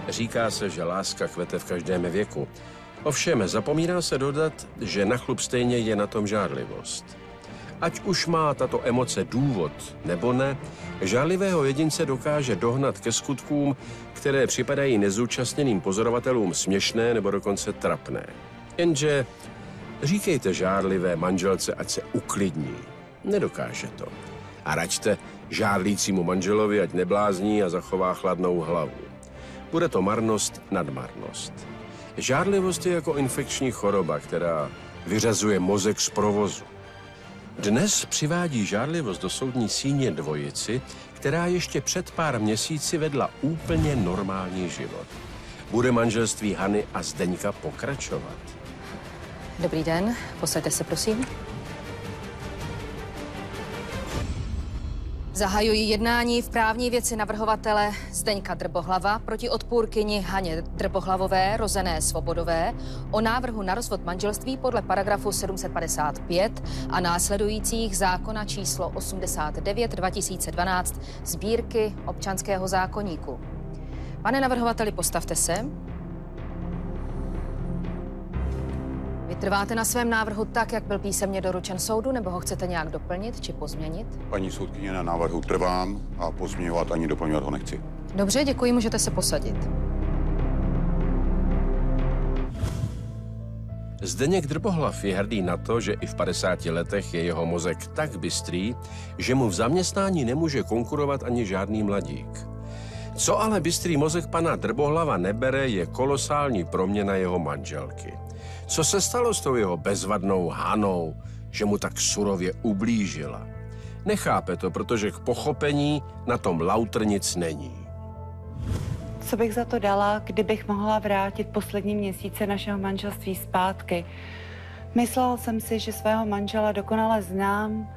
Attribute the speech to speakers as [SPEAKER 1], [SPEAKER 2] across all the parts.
[SPEAKER 1] Říká se, že láska kvete v každém věku. Ovšem, zapomíná se dodat, že na chlup stejně je na tom žárlivost. Ať už má tato emoce důvod nebo ne, žárlivého jedince dokáže dohnat ke skutkům, které připadají nezúčastněným pozorovatelům směšné nebo dokonce trapné. Jenže říkejte žárlivé manželce, ať se uklidní. Nedokáže to. A raďte žárlícímu manželovi, ať neblázní a zachová chladnou hlavu. Bude to marnost nad marnost. Žárlivost je jako infekční choroba, která vyřazuje mozek z provozu. Dnes přivádí žárlivost do soudní síně dvojici, která ještě před pár měsíci vedla úplně normální život. Bude manželství Hany a Zdeňka pokračovat?
[SPEAKER 2] Dobrý den, posaďte se, prosím. Zahajuji jednání v právní věci navrhovatele Zdeňka Drbohlava proti odpůrkyni Haně Drbohlavové, rozené Svobodové, o návrhu na rozvod manželství podle paragrafu 755 a následujících zákona číslo 89/2012 sbírky občanského zákoníku. Pane navrhovateli, postavte se. Vytrváte na svém návrhu tak, jak byl písemně doručen soudu, nebo ho chcete nějak doplnit či pozměnit?
[SPEAKER 3] Paní soudkyně, na návrhu trvám a pozměňovat ani doplňovat ho nechci.
[SPEAKER 2] Dobře, děkuji, můžete se posadit.
[SPEAKER 1] Zdeněk Drbohlav je hrdý na to, že i v 50 letech je jeho mozek tak bystrý, že mu v zaměstnání nemůže konkurovat ani žádný mladík. Co ale bystrý mozek pana Drbohlava nebere, je kolosální proměna jeho manželky. Co se stalo s tou jeho bezvadnou Hanou, že mu tak surově ublížila? Nechápe to, protože k pochopení na tom lautr nic není.
[SPEAKER 4] Co bych za to dala, kdybych mohla vrátit poslední měsíce našeho manželství zpátky? Myslela jsem si, že svého manžela dokonale znám,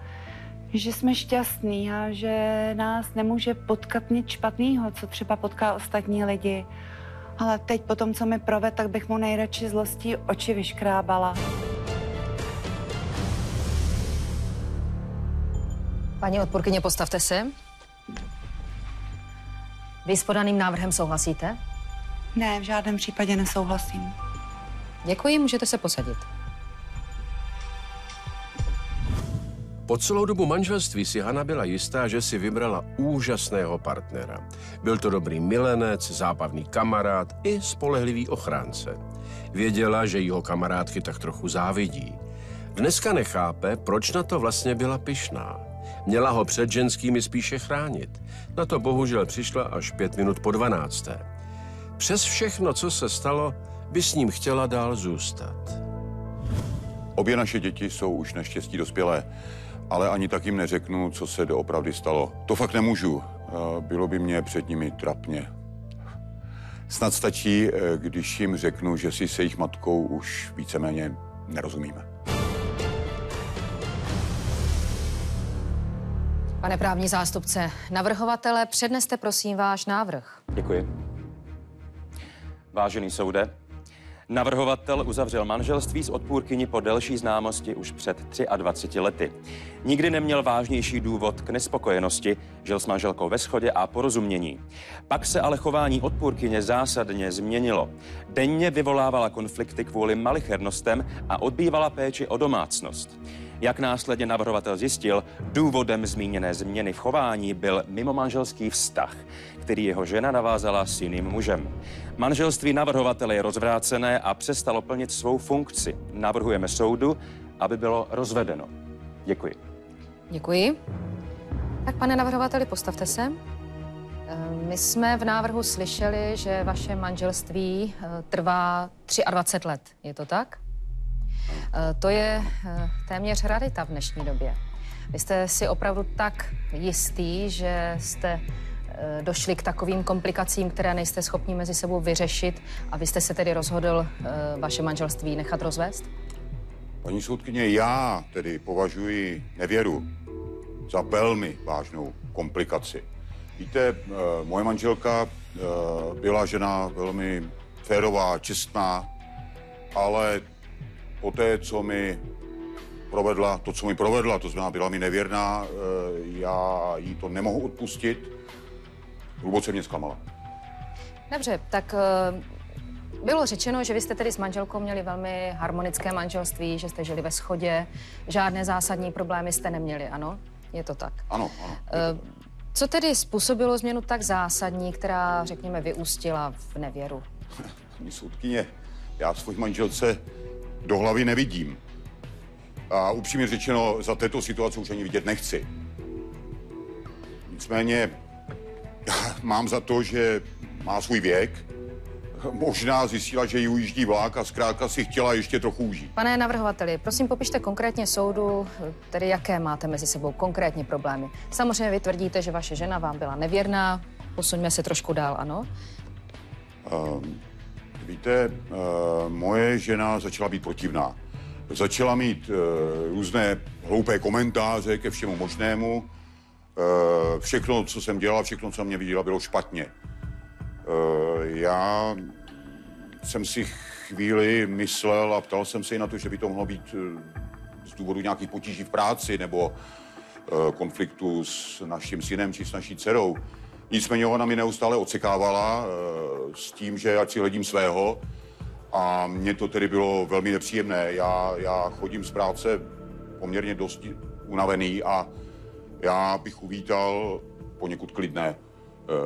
[SPEAKER 4] že jsme šťastní a že nás nemůže potkat nic špatného, co třeba potká ostatní lidi. Ale teď po tom, co mi provedl, tak bych mu nejradši zlostí oči vyškrábala.
[SPEAKER 2] Paní odpůrkyně, postavte se. Vy s podaným návrhem souhlasíte?
[SPEAKER 4] Ne, v žádném případě nesouhlasím.
[SPEAKER 2] Děkuji, můžete se posadit.
[SPEAKER 1] Po celou dobu manželství si Hana byla jistá, že si vybrala úžasného partnera. Byl to dobrý milenec, zábavný kamarád i spolehlivý ochránce. Věděla, že jeho kamarádky tak trochu závidí. Dneska nechápe, proč na to vlastně byla pyšná. Měla ho před ženskými spíše chránit. Na to bohužel přišla až 5 minut po 12. Přes všechno, co se stalo, by s ním chtěla dál zůstat.
[SPEAKER 3] Obě naše děti jsou už naštěstí dospělé, ale ani tak jim neřeknu, co se doopravdy stalo. To fakt nemůžu. Bylo by mě před nimi trapně. Snad stačí, když jim řeknu, že si se jejich matkou už víceméně nerozumíme.
[SPEAKER 2] Pane právní zástupce navrhovatele, předneste prosím váš návrh.
[SPEAKER 5] Děkuji. Vážený soude, navrhovatel uzavřel manželství s odpůrkyní po delší známosti už před 23 lety. Nikdy neměl vážnější důvod k nespokojenosti, žil s manželkou ve shodě a porozumění. Pak se ale chování odpůrkyně zásadně změnilo. Denně vyvolávala konflikty kvůli malichernostem a odbývala péči o domácnost. Jak následně navrhovatel zjistil, důvodem zmíněné změny v chování byl mimomanželský vztah, který jeho žena navázala s jiným mužem. Manželství navrhovatele je rozvrácené a přestalo plnit svou funkci. Navrhujeme soudu, aby bylo rozvedeno. Děkuji.
[SPEAKER 2] Děkuji. Tak, pane navrhovateli, postavte se. My jsme v návrhu slyšeli, že vaše manželství trvá 23 let. Je to tak? To je téměř rarita v dnešní době. Vy jste si opravdu tak jistý, že jste došli k takovým komplikacím, které nejste schopni mezi sebou vyřešit, a vy jste se tedy rozhodl vaše manželství nechat rozvést?
[SPEAKER 3] Paní soudkyně, já tedy považuji nevěru za velmi vážnou komplikaci. Víte, moje manželka byla žena velmi férová, čestná, ale poté, co mi provedla, to znamená, byla mi nevěrná, já jí to nemohu odpustit. Hluboce mě zklamala.
[SPEAKER 2] Dobře, tak bylo řečeno, že vy jste tedy s manželkou měli velmi harmonické manželství, že jste žili ve shodě, žádné zásadní problémy jste neměli, ano? Je to tak?
[SPEAKER 3] Ano.
[SPEAKER 2] Co tedy způsobilo změnu tak zásadní, která, řekněme, vyústila v nevěru?
[SPEAKER 3] Paní soudkyně, já svoji manželce do hlavy nevidím. A upřímně řečeno, za této situaci už ani vidět nechci. Nicméně, já mám za to, že má svůj věk. Možná zjistila, že jí ujíždí vlák a zkrátka si chtěla ještě trochu užít.
[SPEAKER 2] Pane navrhovateli, prosím popište konkrétně soudu, tedy jaké máte mezi sebou konkrétně problémy. Samozřejmě vy tvrdíte, že vaše žena vám byla nevěrná. Posuňme se trošku dál, ano?
[SPEAKER 3] Víte, moje žena začala být protivná. Začala mít různé hloupé komentáře ke všemu možnému. Všechno, co jsem dělal, všechno, co mě viděla, bylo špatně. Já jsem si chvíli myslel a ptal jsem se i na to, že by to mohlo být z důvodu nějakých potíží v práci nebo konfliktu s naším synem či s naší dcerou. Nicméně ona mi neustále odsekávala s tím, že ať si hledím svého, a mně to tedy bylo velmi nepříjemné. Já chodím z práce poměrně dost unavený a já bych uvítal poněkud klidné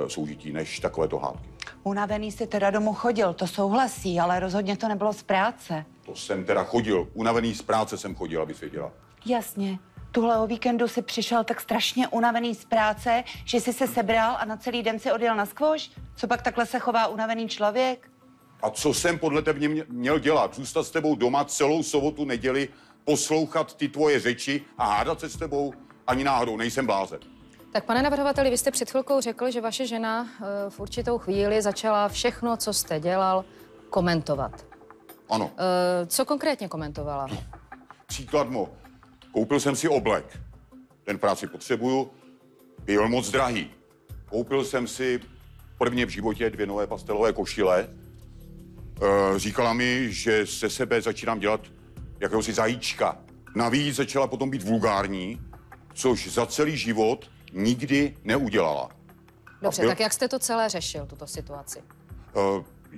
[SPEAKER 3] soužití než takovéto hádky.
[SPEAKER 4] Unavený si teda domů chodil, to souhlasí, ale rozhodně to nebylo z práce.
[SPEAKER 3] To jsem teda chodil. Unavený z práce jsem chodil, aby věděla.
[SPEAKER 4] Jasně. Tuhle o víkendu si přišel tak strašně unavený z práce, že jsi se sebral a na celý den si odjel na skvoš? Co pak takhle se chová unavený člověk?
[SPEAKER 3] A co jsem podle tebe měl dělat? Zůstat s tebou doma celou sobotu, neděli, poslouchat ty tvoje řeči a hádat se s tebou? Ani náhodou, nejsem blázen.
[SPEAKER 2] Tak pane navrhovateli, vy jste před chvilkou řekl, že vaše žena v určitou chvíli začala všechno, co jste dělal, komentovat.
[SPEAKER 3] Ano.
[SPEAKER 2] Co konkrétně komentovala?
[SPEAKER 3] Příklad koupil jsem si oblek. Ten v práci potřebuju. Byl moc drahý. Koupil jsem si prvně v životě 2 nové pastelové košile. Říkala mi, že ze sebe začínám dělat jakéhosi zajíčka. Navíc začala potom být vulgární, což za celý život nikdy neudělala.
[SPEAKER 2] Dobře, tak jak jste to celé řešil, tuto situaci?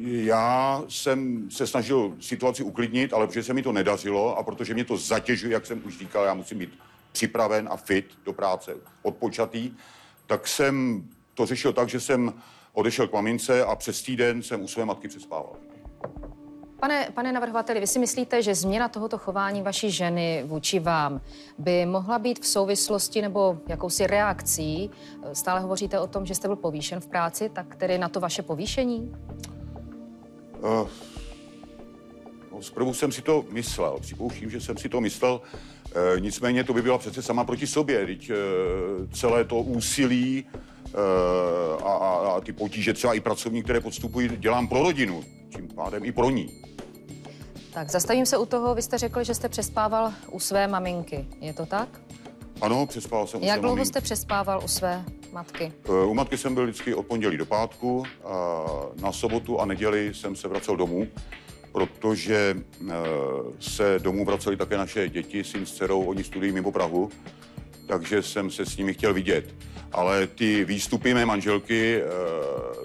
[SPEAKER 3] Já jsem se snažil situaci uklidnit, ale protože se mi to nedařilo a protože mě to zatěžuje, jak jsem už říkal, já musím být připraven a fit do práce, odpočatý, tak jsem to řešil tak, že jsem odešel k mamince a přes týden jsem u své matky přespával.
[SPEAKER 2] Pane navrhovateli, vy si myslíte, že změna tohoto chování vaší ženy vůči vám by mohla být v souvislosti nebo jakousi reakcí? Stále hovoříte o tom, že jste byl povýšen v práci, tak tedy na to vaše povýšení?
[SPEAKER 3] Zprvu jsem si to myslel, připouštím, že jsem si to myslel, nicméně to by byla přece sama proti sobě, teď celé to úsilí a ty potíže třeba i pracovní, které podstupují, dělám pro rodinu, tím pádem i pro ní.
[SPEAKER 2] Tak zastavím se u toho, vy jste řekl, že jste přespával u své maminky, je to tak?
[SPEAKER 3] Ano, přespával jsem u své
[SPEAKER 2] Jak dlouho
[SPEAKER 3] maminky.
[SPEAKER 2] jste přespával u své matky?
[SPEAKER 3] U matky jsem byl vždycky od pondělí do pátku, na sobotu a neděli jsem se vracel domů, protože se domů vraceli také naše děti, syn s dcerou, oni studují mimo Prahu, takže jsem se s nimi chtěl vidět. Ale ty výstupy mé manželky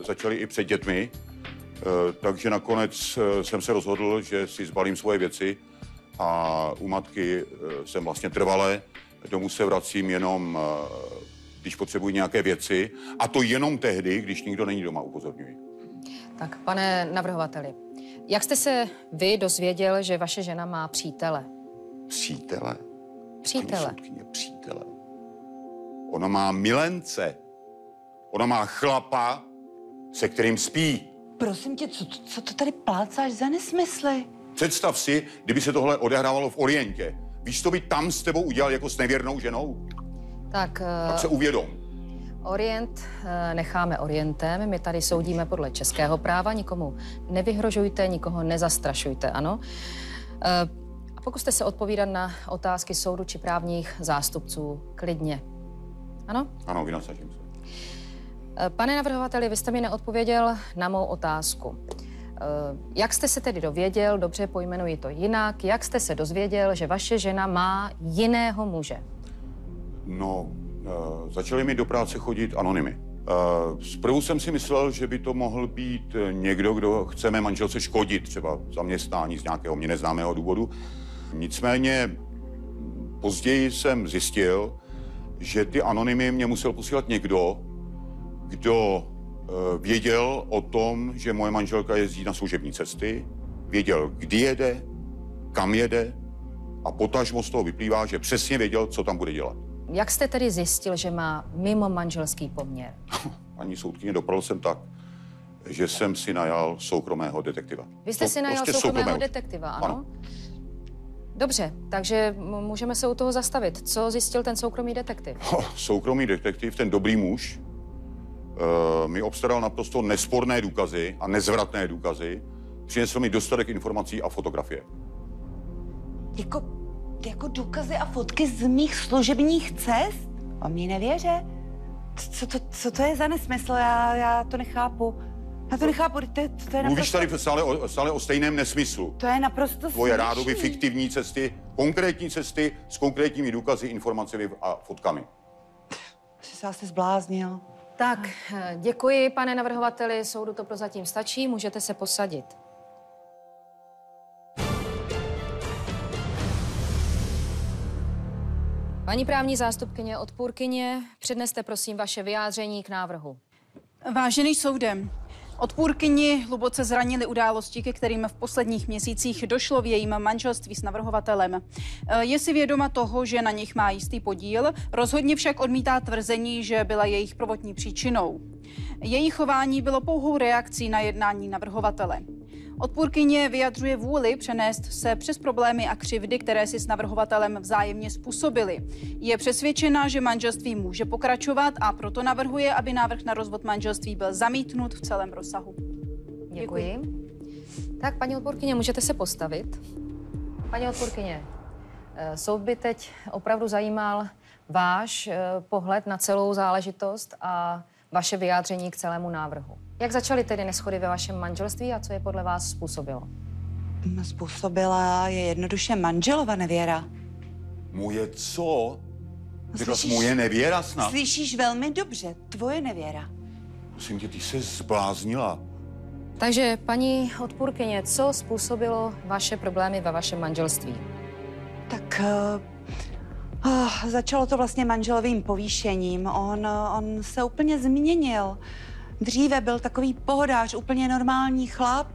[SPEAKER 3] začaly i před dětmi, takže nakonec jsem se rozhodl, že si zbalím svoje věci a u matky jsem vlastně trvale. Domů se vracím jenom, když potřebuji nějaké věci, a to jenom tehdy, když nikdo není doma, upozorňuji.
[SPEAKER 2] Tak, pane navrhovateli, jak jste se vy dozvěděl, že vaše žena má přítele?
[SPEAKER 3] Přítele?
[SPEAKER 2] Přítele.
[SPEAKER 3] Paní soudkyně, přítele. Ona má milence. Ona má chlapa, se kterým spí.
[SPEAKER 4] Prosím tě, co to tady plácáš za nesmysly?
[SPEAKER 3] Představ si, kdyby se tohle odehrávalo v Orientě. Víš, co by tam s tebou udělal jako s nevěrnou ženou?
[SPEAKER 2] Tak
[SPEAKER 3] se uvědom.
[SPEAKER 2] Orient necháme orientem, my tady soudíme podle českého práva, nikomu nevyhrožujte, nikoho nezastrašujte, ano? A pokuste se odpovídat na otázky soudu či právních zástupců klidně. Ano?
[SPEAKER 3] Ano, vynasadím se.
[SPEAKER 2] Pane navrhovateli, vy jste mi neodpověděl na mou otázku. Jak jste se tedy dověděl, dobře pojmenuji to jinak, jak jste se dozvěděl, že vaše žena má jiného muže?
[SPEAKER 3] No, začaly mi do práce chodit anonymy. Zprvu jsem si myslel, že by to mohl být někdo, kdo chce mé manželce škodit, třeba zaměstnání z nějakého mě neznámého důvodu. Nicméně později jsem zjistil, že ty anonymy mě musel posílat někdo, kdo věděl o tom, že moje manželka jezdí na služební cesty, věděl, kdy jede, kam jede a potažmo z toho vyplývá, že přesně věděl, co tam bude dělat.
[SPEAKER 2] Jak jste tedy zjistil, že má mimo manželský poměr?
[SPEAKER 3] Paní soudkyně, dopadl jsem tak, že jsem si najal soukromého detektiva.
[SPEAKER 2] Vy jste si najal
[SPEAKER 3] prostě
[SPEAKER 2] soukromého detektiva, ano? Dobře, takže můžeme se u toho zastavit. Co zjistil ten soukromý detektiv?
[SPEAKER 3] Soukromý detektiv, ten dobrý muž, mi obstaral naprosto nesporné důkazy a nezvratné důkazy. Přinesl mi dostatek informací a fotografie.
[SPEAKER 4] Jako důkazy a fotky z mých služebních cest? On mi nevěří. Co to je za nesmysl? Já to nechápu. To je naprosto...
[SPEAKER 3] Mluvíš tady stále o stejném nesmyslu.
[SPEAKER 4] To je naprosto směšný.
[SPEAKER 3] Tvoje rádoby fiktivní cesty, konkrétní cesty s konkrétními důkazy, informacemi a fotkami.
[SPEAKER 4] Jsi se asi zbláznil.
[SPEAKER 2] Tak, děkuji, pane navrhovateli. Soudu to prozatím stačí, můžete se posadit. Paní právní zástupkyně, odpůrkyně, předneste prosím vaše vyjádření k návrhu.
[SPEAKER 6] Vážený soudem, odpůrkyni hluboce zranily události, ke kterým v posledních měsících došlo v jejím manželství s navrhovatelem. Je si vědoma toho, že na nich má jistý podíl, rozhodně však odmítá tvrzení, že byla jejich prvotní příčinou. Její chování bylo pouhou reakcí na jednání navrhovatele. Odpůrkyně vyjadřuje vůli přenést se přes problémy a křivdy, které si s navrhovatelem vzájemně způsobily. Je přesvědčena, že manželství může pokračovat a proto navrhuje, aby návrh na rozvod manželství byl zamítnut v celém rozsahu.
[SPEAKER 2] Děkuji. Tak, paní odpůrkyně, můžete se postavit. Paní odpůrkyně, soud by teď opravdu zajímal váš pohled na celou záležitost a vaše vyjádření k celému návrhu. Jak začaly tedy neshody ve vašem manželství a co je podle vás způsobilo?
[SPEAKER 4] Způsobila je jednoduše manželova nevěra.
[SPEAKER 3] Moje co? Řekla jsi moje nevěra snad?
[SPEAKER 4] Slyšíš velmi dobře, tvoje nevěra.
[SPEAKER 3] Prosím tě, ty se zbláznila.
[SPEAKER 2] Takže, paní odpůrkyně, co způsobilo vaše problémy ve vašem manželství?
[SPEAKER 4] Tak začalo to vlastně manželovým povýšením. On se úplně změnil. Dříve byl takový pohodář, úplně normální chlap,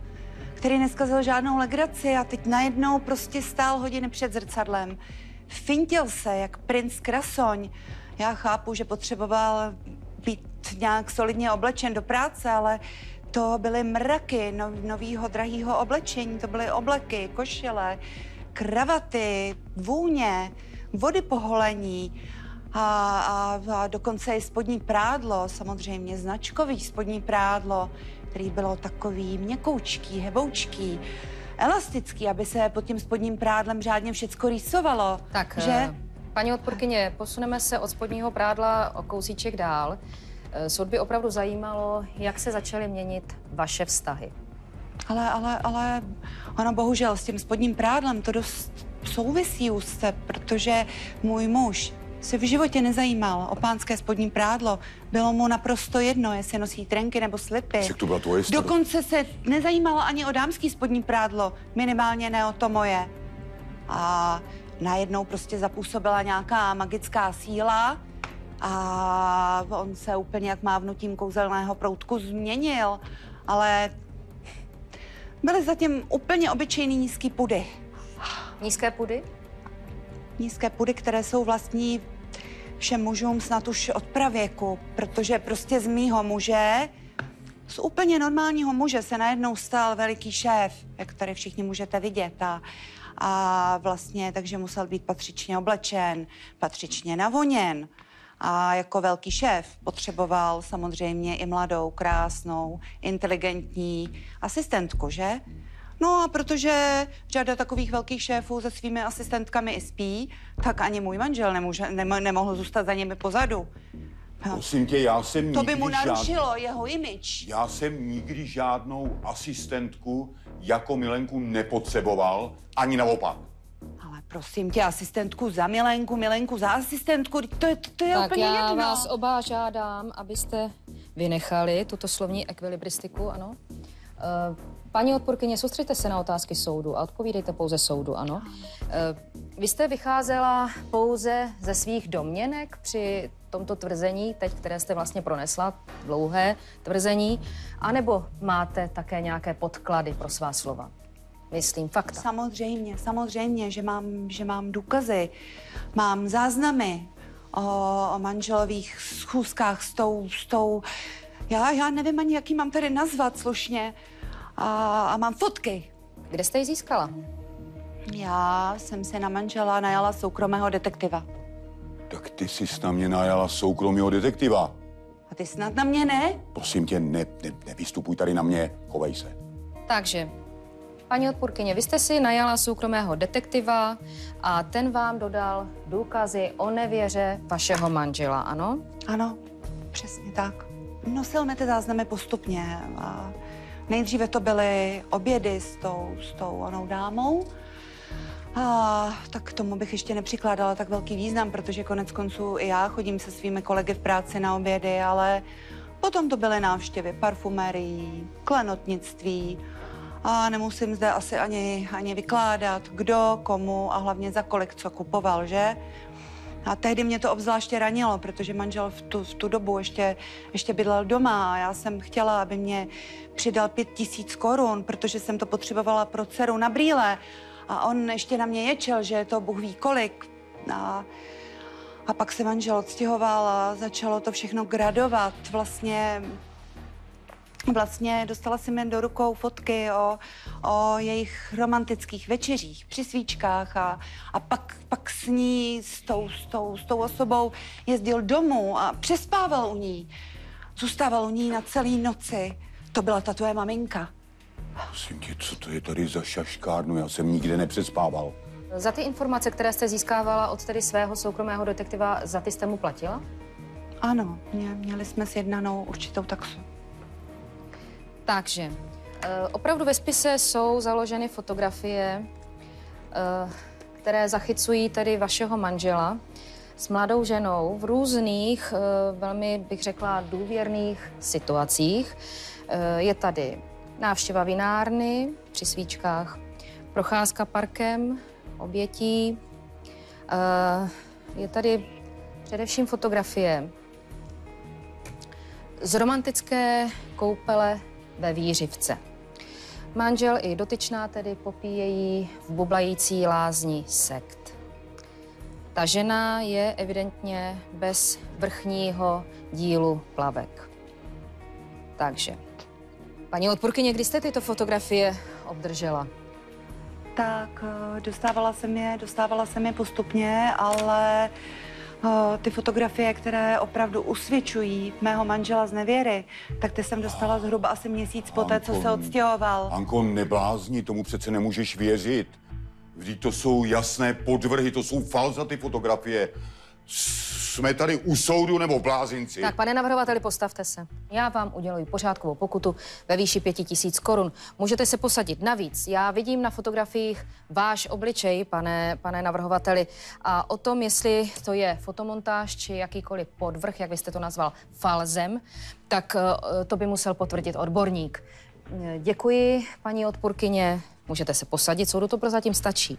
[SPEAKER 4] který neskazil žádnou legraci a teď najednou prostě stál hodiny před zrcadlem. Fintil se jak princ Krasoň. Já chápu, že potřeboval být nějak solidně oblečen do práce, ale to byly mraky novýho drahýho oblečení. To byly obleky, košile, kravaty, vůně, vody po holení. A dokonce i spodní prádlo, samozřejmě značkový spodní prádlo, který bylo takový měkoučký, heboučký, elastický, aby se pod tím spodním prádlem řádně všecko rýsovalo.
[SPEAKER 2] Tak,
[SPEAKER 4] že?
[SPEAKER 2] Paní odpůrkyně, posuneme se od spodního prádla o kousíček dál. Soud by opravdu zajímalo, jak se začaly měnit vaše vztahy.
[SPEAKER 4] Ale ono bohužel s tím spodním prádlem to dost souvisí úzce, protože můj muž se v životě nezajímal o pánské spodní prádlo. Bylo mu naprosto jedno, jestli nosí trenky nebo slipy.
[SPEAKER 3] To byla tvoje starost.
[SPEAKER 4] Dokonce se nezajímalo ani o dámský spodní prádlo, minimálně ne o to moje. A najednou prostě zapůsobila nějaká magická síla a on se úplně jak mávnutím kouzelného proutku změnil, ale byly zatím úplně obyčejný nízký pudy.
[SPEAKER 2] Nízké pudy?
[SPEAKER 4] Nízké pudy, které jsou vlastní všem mužům snad už od pravěku, protože prostě z mýho muže, z úplně normálního muže se najednou stal veliký šéf, jak tady všichni můžete vidět. A vlastně takže musel být patřičně oblečen, patřičně navoněn. A jako velký šéf potřeboval samozřejmě i mladou, krásnou, inteligentní asistentku, že? No a protože řada takových velkých šéfů se svými asistentkami i spí, tak ani můj manžel nemohl zůstat za nimi pozadu.
[SPEAKER 3] Prosím tě, já jsem nikdy...
[SPEAKER 4] To by mu narušilo jeho image.
[SPEAKER 3] Já jsem nikdy žádnou asistentku jako Milenku nepotřeboval, ani naopak.
[SPEAKER 4] Ale prosím tě, asistentku za Milenku, Milenku za asistentku, to je úplně jedno.
[SPEAKER 2] Tak já vás oba žádám, abyste vynechali tuto slovní ekvilibristiku, ano. Paní odpůrkyně, soustřeďte se na otázky soudu a odpovídejte pouze soudu, ano. Vy jste vycházela pouze ze svých domněnek při tomto tvrzení, teď, které jste vlastně pronesla, dlouhé tvrzení, anebo máte také nějaké podklady pro svá slova? Myslím, fakta.
[SPEAKER 4] Samozřejmě, že mám důkazy, mám záznamy o manželových schůzkách s tou já nevím ani, jaký mám tady nazvat slušně, a mám fotky.
[SPEAKER 2] Kde jste ji získala?
[SPEAKER 4] Já jsem se na manžela najala soukromého detektiva.
[SPEAKER 3] Tak ty jsi na mě najala soukromého detektiva.
[SPEAKER 4] A ty snad na mě ne?
[SPEAKER 3] Prosím tě, nevystupuj tady na mě, chovej se.
[SPEAKER 2] Takže, paní odpůrkyně, vy jste si najala soukromého detektiva a ten vám dodal důkazy o nevěře vašeho manžela, ano?
[SPEAKER 4] Ano, přesně tak. Nosil mi ty záznamy postupně. A nejdříve to byly obědy s tou onou dámou. A tak tomu bych ještě nepřikládala tak velký význam, protože konec konců i já chodím se svými kolegy v práci na obědy, ale potom to byly návštěvy parfumerií, klenotnictví a nemusím zde asi ani vykládat, kdo, komu a hlavně za kolik co kupoval, že? A tehdy mě to obzvláště ranilo, protože manžel v tu dobu ještě bydlel doma a já jsem chtěla, aby mě přidal 5 000 korun, protože jsem to potřebovala pro dceru na brýle. A on ještě na mě ječel, že je to Bůh ví kolik. A pak se manžel odstěhoval a začalo to všechno gradovat. Vlastně dostala jsem jen do rukou fotky o jejich romantických večeřích při svíčkách a pak s ní, s tou osobou jezdil domů a přespával u ní. Zůstával u ní na celé noci. To byla ta tvoje maminka.
[SPEAKER 3] Prosím tě, co to je tady za šaškárnu? Já jsem nikde nepřespával.
[SPEAKER 2] Za ty informace, které jste získávala od tedy svého soukromého detektiva, za ty jste mu platila?
[SPEAKER 4] Ano, měli jsme sjednanou určitou taxu.
[SPEAKER 2] Takže, opravdu ve spise jsou založeny fotografie, které zachycují tedy vašeho manžela s mladou ženou v různých, velmi bych řekla, důvěrných situacích. Je tady návštěva vinárny při svíčkách, procházka parkem, obětí. Je tady především fotografie z romantické koupele ve Vířivce. Manžel i dotyčná tedy popíjejí v bublající lázni sekt. Ta žena je evidentně bez vrchního dílu plavek. Takže, paní odpůrkyně, kdy jste tyto fotografie obdržela?
[SPEAKER 4] Tak, dostávala jsem je postupně, ale ty fotografie, které opravdu usvědčují mého manžela z nevěry, tak ty jsem dostala zhruba asi měsíc poté, co se odstěhoval.
[SPEAKER 3] Anko, neblázni, tomu přece nemůžeš věřit. Vždyť to jsou jasné podvrhy, to jsou falza, ty fotografie. Jsme tady u soudu nebo v blázinci?
[SPEAKER 2] Tak, pane navrhovateli, postavte se. Já vám uděluji pořádkovou pokutu ve výši 5 000 korun. Můžete se posadit. Navíc, já vidím na fotografiích váš obličej, pane navrhovateli, a o tom, jestli to je fotomontáž či jakýkoliv podvrh, jak vy jste to nazval, falzem, tak to by musel potvrdit odborník. Děkuji, paní odpůrkyně. Můžete se posadit, soudu to prozatím stačí.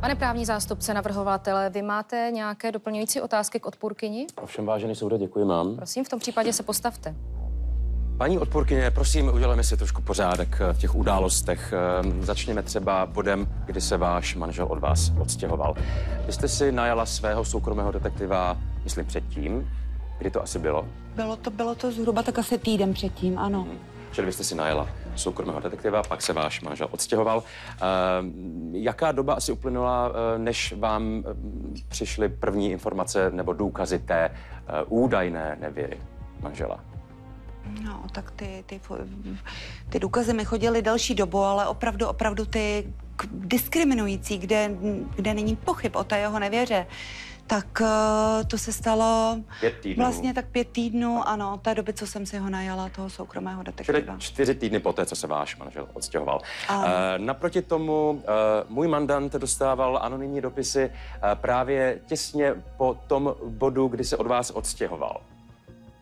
[SPEAKER 2] Pane právní zástupce navrhovatele, vy máte nějaké doplňující otázky k odpůrkyni?
[SPEAKER 5] Ovšem, vážený soude, děkuji, mám.
[SPEAKER 2] Prosím, v tom případě se postavte.
[SPEAKER 5] Paní odpůrkyně, prosím, udělejme si trošku pořádek v těch událostech. Začněme třeba bodem, kdy se váš manžel od vás odstěhoval. Vy jste si najala svého soukromého detektiva, myslím, předtím. Kdy to asi bylo?
[SPEAKER 4] Bylo to zhruba tak asi týden předtím, ano.
[SPEAKER 5] Čili vy jste si najela soukromého detektiva, pak se váš manžel odstěhoval. Jaká doba asi uplynula, než vám přišly první informace nebo důkazy té údajné nevěry manžela?
[SPEAKER 4] No, tak ty důkazy mi chodily delší dobu, ale opravdu ty diskriminující, kde není pochyb o té jeho nevěře, tak to se stalo
[SPEAKER 5] 5 týdnů.
[SPEAKER 4] vlastně tak 5 týdnů, ano, od té doby, co jsem si ho najala, toho soukromého
[SPEAKER 5] Čili
[SPEAKER 4] detektiva.
[SPEAKER 5] 4 týdny poté, co se váš manžel odstěhoval. Naproti tomu můj mandant dostával anonymní dopisy právě těsně po tom bodu, kdy se od vás odstěhoval.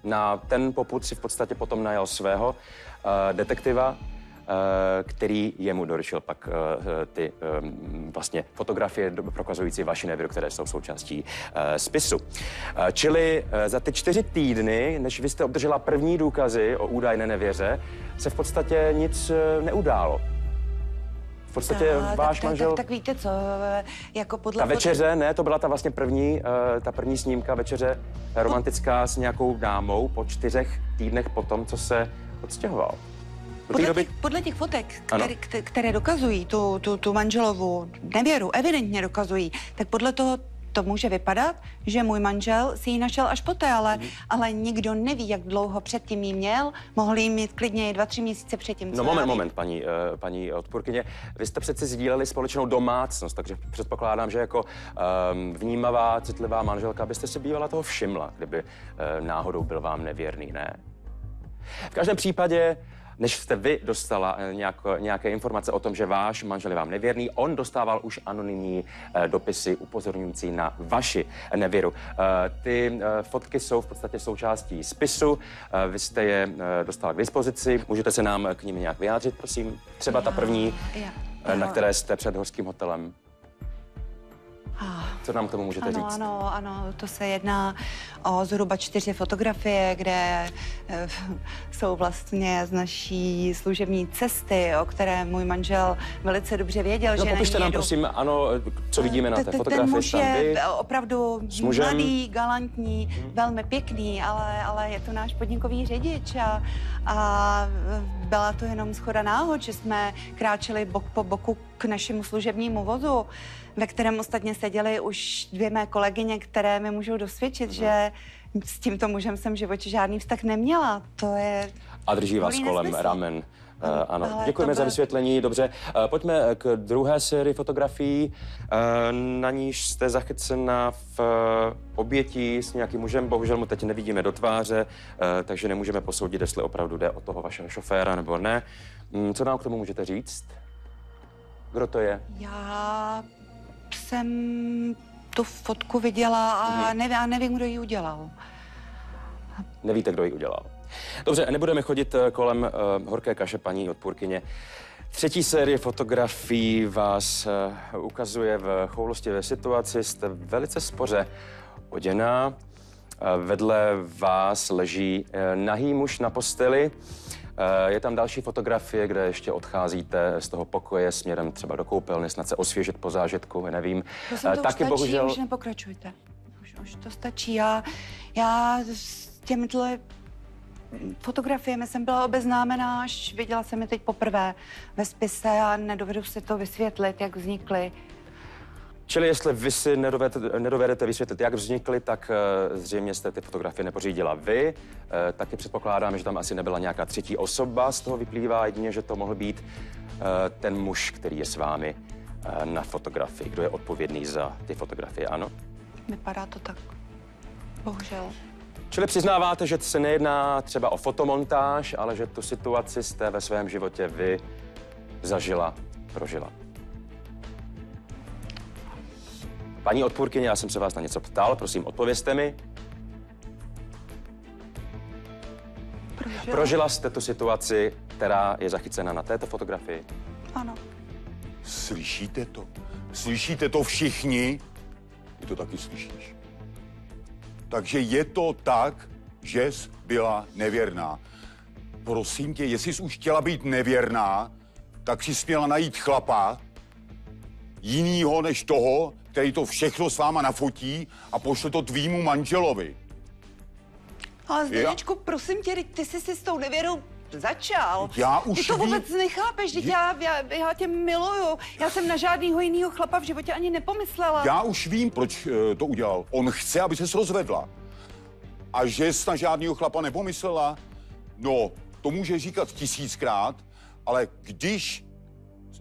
[SPEAKER 5] Na ten popud si v podstatě potom najal svého detektiva, který jemu doručil pak ty vlastně fotografie prokazující vaši nevěru, které jsou součástí spisu. Čili za ty 4 týdny, než vy jste obdržela první důkazy o údajné nevěře, se v podstatě nic neudálo. V podstatě váš manžel...
[SPEAKER 4] Tak víte co, jako podle...
[SPEAKER 5] Ta večeře, ne, to byla ta vlastně první, ta první snímka večeře romantická s nějakou dámou po 4 týdnech potom, co se odstěhoval.
[SPEAKER 4] Podle těch fotek, které dokazují tu manželovu nevěru, evidentně dokazují, tak podle toho to může vypadat, že můj manžel si ji našel až poté, ale nikdo neví, jak dlouho předtím jí měl, mohl jí mít klidně 2-3 měsíce předtím.
[SPEAKER 5] No moment, paní odpůrkyně. Vy jste přeci sdíleli společnou domácnost, takže předpokládám, že jako vnímavá, citlivá manželka byste si bývala toho všimla, kdyby náhodou byl vám nevěrný, ne? V každém případě, než jste vy dostala nějaké informace o tom, že váš manžel je vám nevěrný, on dostával už anonymní dopisy upozorňující na vaši nevěru. Ty fotky jsou v podstatě součástí spisu, vy jste je dostala k dispozici, můžete se nám k nim nějak vyjádřit, prosím? Třeba ta první, na které jste před horským hotelem. Co nám k tomu můžete říct?
[SPEAKER 4] Ano, to se jedná o zhruba 4 fotografie, kde jsou vlastně z naší služební cesty, o které můj manžel velice dobře věděl, že
[SPEAKER 5] popište nám, prosím, ano, co vidíme na té fotografii.
[SPEAKER 4] Ten muž je opravdu mladý, galantní, velmi pěkný, ale je to náš podnikový řidič a byla to jenom shoda náhod, že jsme kráčeli bok po boku k našemu služebnímu vozu, ve kterém ostatně seděly už 2 mé kolegyně, které mi můžou dosvědčit, že s tímto mužem jsem v životě žádný vztah neměla. To je...
[SPEAKER 5] A drží vás kolem ramen. Ano, děkujeme za vysvětlení, dobře. Pojďme k druhé sérii fotografií. Na níž jste zachycena v obětí s nějakým mužem. Bohužel mu teď nevidíme do tváře, takže nemůžeme posoudit, jestli opravdu jde o toho vašeho šoféra nebo ne. Co nám k tomu můžete říct? Kdo to je?
[SPEAKER 4] Já jsem tu fotku viděla a nevím, kdo ji udělal.
[SPEAKER 5] Nevíte, kdo ji udělal. Dobře, nebudeme chodit kolem horké kaše, paní odpůrkyně. Třetí série fotografií vás ukazuje v choulostivé situaci. Jste velice spoře oděná. Vedle vás leží nahý muž na posteli. Je tam další fotografie, kde ještě odcházíte z toho pokoje směrem třeba do koupelny, snad se osvěžit po zážitku, nevím.
[SPEAKER 4] To taky bohužel... už nepokračujte. Už to stačí. Já s těmihle fotografiemi jsem byla obeznámená, až viděla jsem je teď poprvé ve spise a nedovedu si to vysvětlit, jak vznikly.
[SPEAKER 5] Čili jestli vy si nedovedete vysvětlit, jak vznikly, tak zřejmě jste ty fotografie nepořídila vy. Taky předpokládáme, že tam asi nebyla nějaká třetí osoba. Z toho vyplývá jedině, že to mohl být ten muž, který je s vámi na fotografii. Kdo je odpovědný za ty fotografie, ano?
[SPEAKER 4] Vypadá to tak. Bohužel.
[SPEAKER 5] Čili přiznáváte, že se nejedná třeba o fotomontáž, ale že tu situaci jste ve svém životě vy zažila, prožila. Paní odpůrkyně, já jsem se vás na něco ptal, prosím, odpovězte mi. Prožila jste tu situaci, která je zachycena na této fotografii?
[SPEAKER 4] Ano.
[SPEAKER 3] Slyšíte to? Slyšíte to všichni? Ty to taky slyšíš. Takže je to tak, že jsi byla nevěrná. Prosím tě, jestli jsi už chtěla být nevěrná, tak si směla najít chlapa, jinýho než toho, který to všechno s váma nafotí a pošle to tvýmu manželovi.
[SPEAKER 4] Ale Zdeněčku, prosím tě, ty jsi si s tou nevěrou začal.
[SPEAKER 3] Já už
[SPEAKER 4] ty to vůbec nechápeš, teď já tě miluju. Já jsem na žádnýho jinýho chlapa v životě ani nepomyslela.
[SPEAKER 3] Já už vím, proč to udělal. On chce, aby ses rozvedla. A že jsi na žádnýho chlapa nepomyslela? No, to může říkat 1000krát, ale když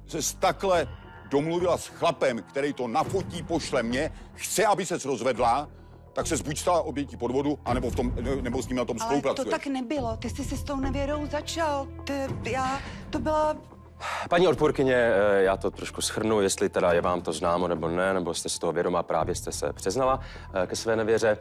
[SPEAKER 3] ses takhle domluvila s chlapem, který to nafotí, pošle mně, chce, aby ses rozvedla, tak se buď stala obětí podvodu, anebo nebo s ním na tom spolupracuješ.
[SPEAKER 4] Ale to tak nebylo. Ty jsi si s tou nevěrou začal. To byla...
[SPEAKER 5] Paní odpůrkyně, já to trošku shrnu, jestli teda je vám to známo nebo ne, nebo jste si toho vědomá, právě jste se přiznala ke své nevěře.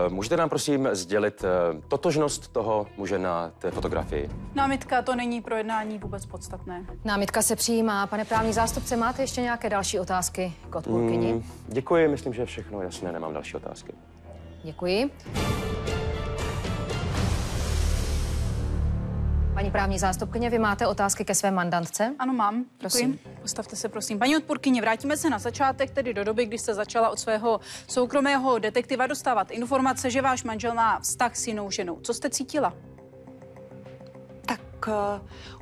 [SPEAKER 5] Můžete nám prosím sdělit totožnost toho muže na té fotografii?
[SPEAKER 6] Námitka, to není pro jednání vůbec podstatné.
[SPEAKER 2] Námitka se přijímá. Pane právní zástupce, máte ještě nějaké další otázky k odpůrkyni?
[SPEAKER 5] Děkuji, myslím, že je všechno jasné, nemám další otázky.
[SPEAKER 2] Děkuji. Paní právní zástupkyně, vy máte otázky ke své mandantce?
[SPEAKER 6] Ano, mám.
[SPEAKER 2] Prosím.
[SPEAKER 6] Děkuji. Postavte se, prosím. Paní odpůrkyně, vrátíme se na začátek, tedy do doby, kdy jste začala od svého soukromého detektiva dostávat informace, že váš manžel má vztah s jinou ženou. Co jste cítila?
[SPEAKER 4] Tak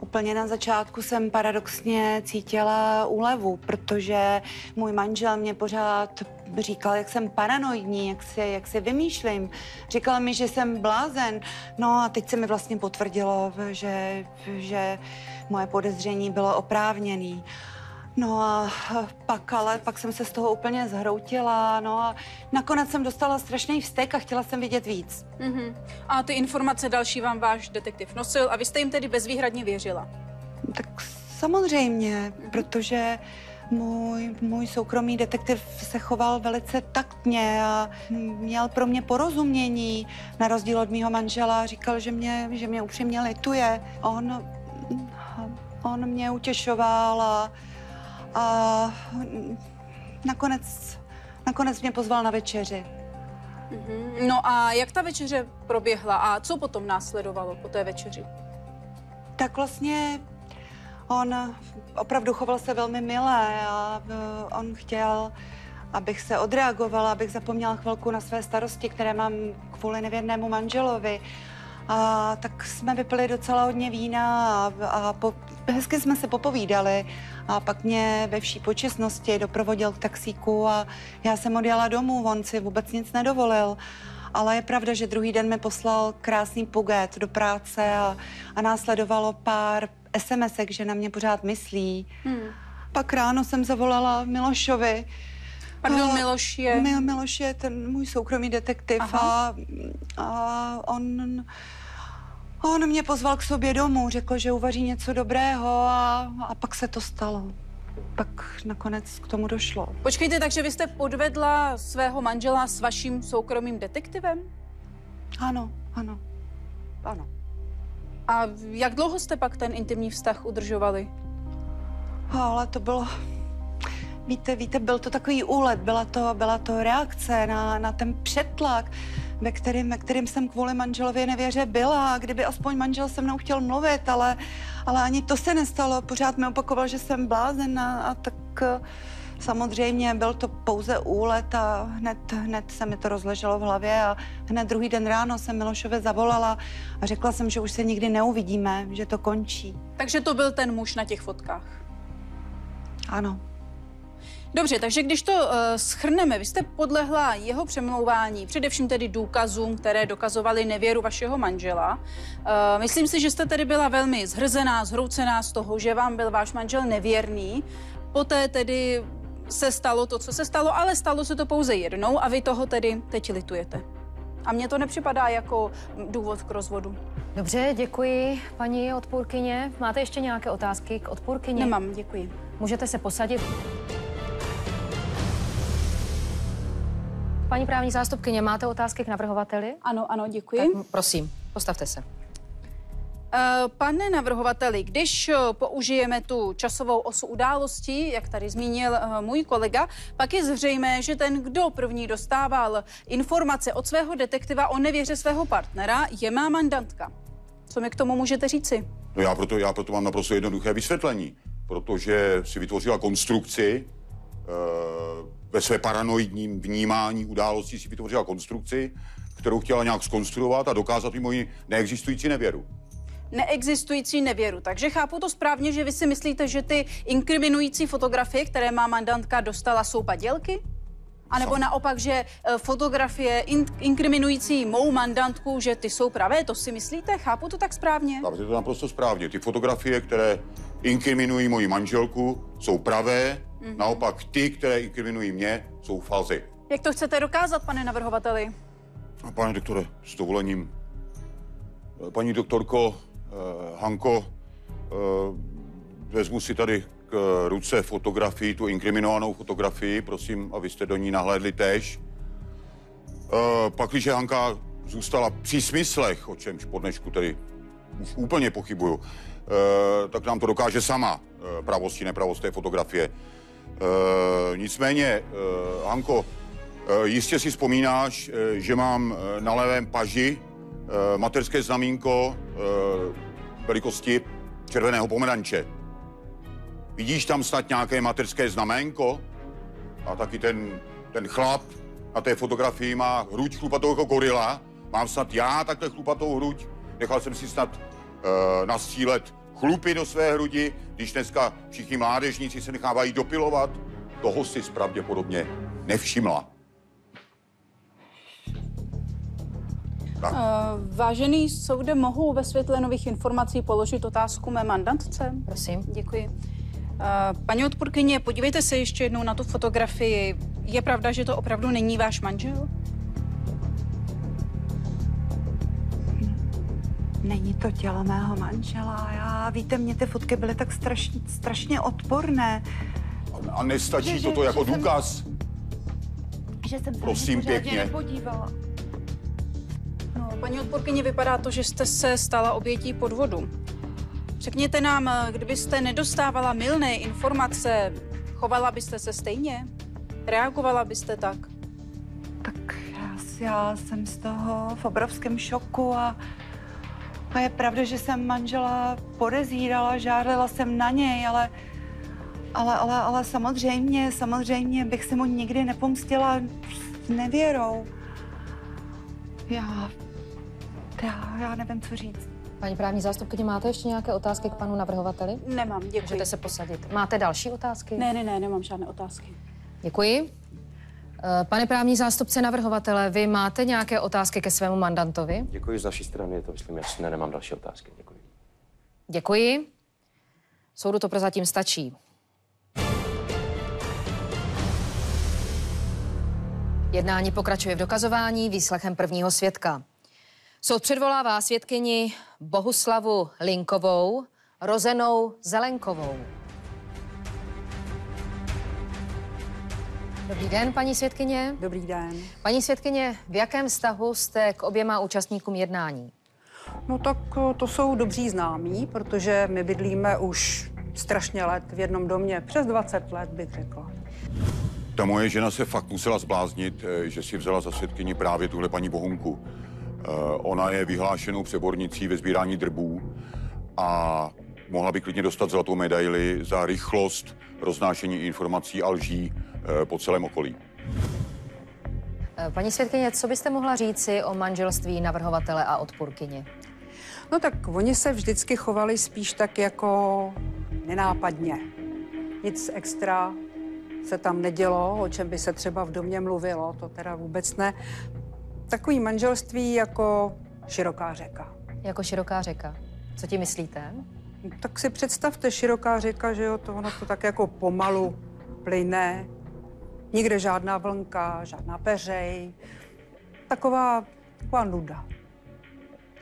[SPEAKER 4] úplně na začátku jsem paradoxně cítila úlevu, protože můj manžel mě pořád říkal, jak jsem paranoidní, jak si vymýšlím. Říkal mi, že jsem blázen. No a teď se mi vlastně potvrdilo, že moje podezření bylo oprávněné. No a pak jsem se z toho úplně zhroutila, no a nakonec jsem dostala strašný vztek a chtěla jsem vidět víc.
[SPEAKER 6] A ty informace další vám váš detektiv nosil a vy jste jim tedy bezvýhradně věřila?
[SPEAKER 4] Tak samozřejmě, protože můj soukromý detektiv se choval velice taktně a měl pro mě porozumění. Na rozdíl od mýho manžela říkal, že mě upřímně lituje. On mě utěšoval a nakonec mě pozval na večeři.
[SPEAKER 6] No a jak ta večeře proběhla a co potom následovalo po té večeři?
[SPEAKER 4] Tak vlastně on opravdu choval se velmi milé a on chtěl, abych se odreagovala, abych zapomněla chvilku na své starosti, které mám kvůli nevěrnému manželovi. A tak jsme vypili docela hodně vína a hezky jsme se popovídali. A pak mě ve vší počestnosti doprovodil k taxíku a já jsem odjela domů, on si vůbec nic nedovolil. Ale je pravda, že druhý den mi poslal krásný puget do práce a následovalo pár SMSek, že na mě pořád myslí. Pak ráno jsem zavolala Milošovi.
[SPEAKER 6] Pardon, Miloš je?
[SPEAKER 4] Miloš je ten můj soukromý detektiv a on mě pozval k sobě domů, řekl, že uvaří něco dobrého a pak se to stalo. Pak nakonec k tomu došlo.
[SPEAKER 6] Počkejte, takže vy jste podvedla svého manžela s vaším soukromým detektivem?
[SPEAKER 4] Ano.
[SPEAKER 6] A jak dlouho jste pak ten intimní vztah udržovali?
[SPEAKER 4] Ale to bylo... Víte, byl to takový úlet, byla to reakce na ten přetlak, ve kterým jsem kvůli manželově nevěře byla. Kdyby aspoň manžel se mnou chtěl mluvit, ale ani to se nestalo. Pořád mi opakoval, že jsem blázen a tak samozřejmě byl to pouze úlet a hned se mi to rozleželo v hlavě a hned druhý den ráno jsem Milošovi zavolala a řekla jsem, že už se nikdy neuvidíme, že to končí.
[SPEAKER 6] Takže to byl ten muž na těch fotkách?
[SPEAKER 4] Ano.
[SPEAKER 6] Dobře, takže když to shrneme, vy jste podlehla jeho přemlouvání, především tedy důkazům, které dokazovaly nevěru vašeho manžela. Myslím si, že jste tedy byla velmi zhrzená, zhroucená z toho, že vám byl váš manžel nevěrný. Poté tedy se stalo to, co se stalo, ale stalo se to pouze jednou a vy toho tedy teď litujete. A mně to nepřipadá jako důvod k rozvodu.
[SPEAKER 2] Dobře, děkuji, paní odpůrkyně. Máte ještě nějaké otázky k odpůrkyni?
[SPEAKER 6] Nemám, děkuji.
[SPEAKER 2] Můžete se posadit. Paní právní zástupkyně, máte otázky k navrhovateli?
[SPEAKER 6] Ano, děkuji.
[SPEAKER 2] Tak, prosím, postavte se.
[SPEAKER 6] Pane navrhovateli, když použijeme tu časovou osu události, jak tady zmínil můj kolega, pak je zřejmé, že ten, kdo první dostával informace od svého detektiva o nevěře svého partnera, je má mandantka. Co mi k tomu můžete říci?
[SPEAKER 3] No já proto mám naprosto jednoduché vysvětlení, protože si vytvořila konstrukci, ve své paranoidním vnímání událostí si vytvořila konstrukci, kterou chtěla nějak zkonstruovat a dokázat i moji neexistující nevěru.
[SPEAKER 6] Neexistující nevěru. Takže chápu to správně, že vy si myslíte, že ty inkriminující fotografie, které má mandantka dostala, jsou padělky? A nebo naopak, že fotografie inkriminující mou mandantku, že ty jsou pravé, to si myslíte? Chápu to tak správně?
[SPEAKER 3] Tak je to naprosto správně. Ty fotografie, které inkriminují moji manželku, jsou pravé, naopak ty, které inkriminují mě, jsou falzy.
[SPEAKER 6] Jak to chcete dokázat, pane navrhovateli?
[SPEAKER 3] A pane doktore, s dovolením. Paní doktorko, Hanko, vezmu si tady k ruce fotografii, tu inkriminovanou fotografii, prosím, abyste do ní nahlédli též. Pakliže Hanka zůstala při smyslech, o čemž po dnešku tedy už úplně pochybuju, tak nám to dokáže sama, pravost, nepravost té fotografie. Nicméně, Hanko, jistě si vzpomínáš, že mám na levém paži mateřské znamínko velikosti červeného pomeranče. Vidíš tam snad nějaké mateřské znaménko? A taky ten chlap na té fotografii má hruď chlupatou jako gorila. Mám snad já takhle chlupatou hruď? Nechal jsem si snad nastřílet chlupy do své hrudi, když dneska všichni mládežníci se nechávají dopilovat. Toho si pravděpodobně nevšimla.
[SPEAKER 6] Vážený soude, mohu ve světle nových informací položit otázku mé mandantce?
[SPEAKER 2] Prosím.
[SPEAKER 6] Děkuji. Paní odpůrkyně, podívejte se ještě jednou na tu fotografii. Je pravda, že to opravdu není váš manžel?
[SPEAKER 4] Není to tělo mého manžela. Víte, mě ty fotky byly tak strašně odporné.
[SPEAKER 3] A nestačí toto jako důkaz?
[SPEAKER 4] Že jsem se
[SPEAKER 3] Prosím pěkně.
[SPEAKER 4] nepodívala.
[SPEAKER 6] No, paní odpůrkyně, vypadá to, že jste se stala obětí podvodu. Řekněte nám, kdybyste nedostávala mylné informace, chovala byste se stejně? Reagovala byste tak?
[SPEAKER 4] Tak já jsem z toho v obrovském šoku a je pravda, že jsem manžela podezírala, žárlila jsem na něj, ale samozřejmě bych se mu nikdy nepomstila s nevěrou. Já nevím, co říct.
[SPEAKER 2] Paní právní zástupkyně, máte ještě nějaké otázky k panu navrhovateli?
[SPEAKER 6] Nemám, děkuji.
[SPEAKER 2] Můžete se posadit. Máte další otázky?
[SPEAKER 6] Ne, nemám žádné otázky.
[SPEAKER 2] Děkuji. Pane právní zástupce navrhovatele, vy máte nějaké otázky ke svému mandantovi?
[SPEAKER 5] Děkuji, z naší strany je to, myslím, jasné, nemám další otázky. Děkuji.
[SPEAKER 2] Děkuji. Soudu to prozatím stačí. Jednání pokračuje v dokazování výslechem prvního svědka. Soud předvolává svědkyni Bohuslavu Linkovou, rozenou Zelenkovou. Dobrý den, paní svědkyně.
[SPEAKER 7] Dobrý den.
[SPEAKER 2] Paní svědkyně, v jakém vztahu jste k oběma účastníkům jednání?
[SPEAKER 7] No tak to jsou dobří známí, protože my bydlíme už strašně let v jednom domě, přes 20 let bych řekla.
[SPEAKER 3] Ta moje žena se fakt musela zbláznit, že si vzala za svědkyni právě tuhle paní Bohunku. Ona je vyhlášenou přebornicí ve sbírání drbů a mohla by klidně dostat zlatou medaili za rychlost roznášení informací a lží po celém okolí.
[SPEAKER 2] Paní svědkyně, co byste mohla říci o manželství navrhovatele a odpůrkyně?
[SPEAKER 7] No tak oni se vždycky chovali spíš tak jako nenápadně. Nic extra se tam nedělo, o čem by se třeba v domě mluvilo, to teda vůbec ne. Takový manželství jako široká řeka.
[SPEAKER 2] Jako široká řeka. Co ti myslíte?
[SPEAKER 7] Tak si představte široká řeka, že jo, to ono to tak jako pomalu plyne. Nikde žádná vlnka, žádná peřej. Taková nuda.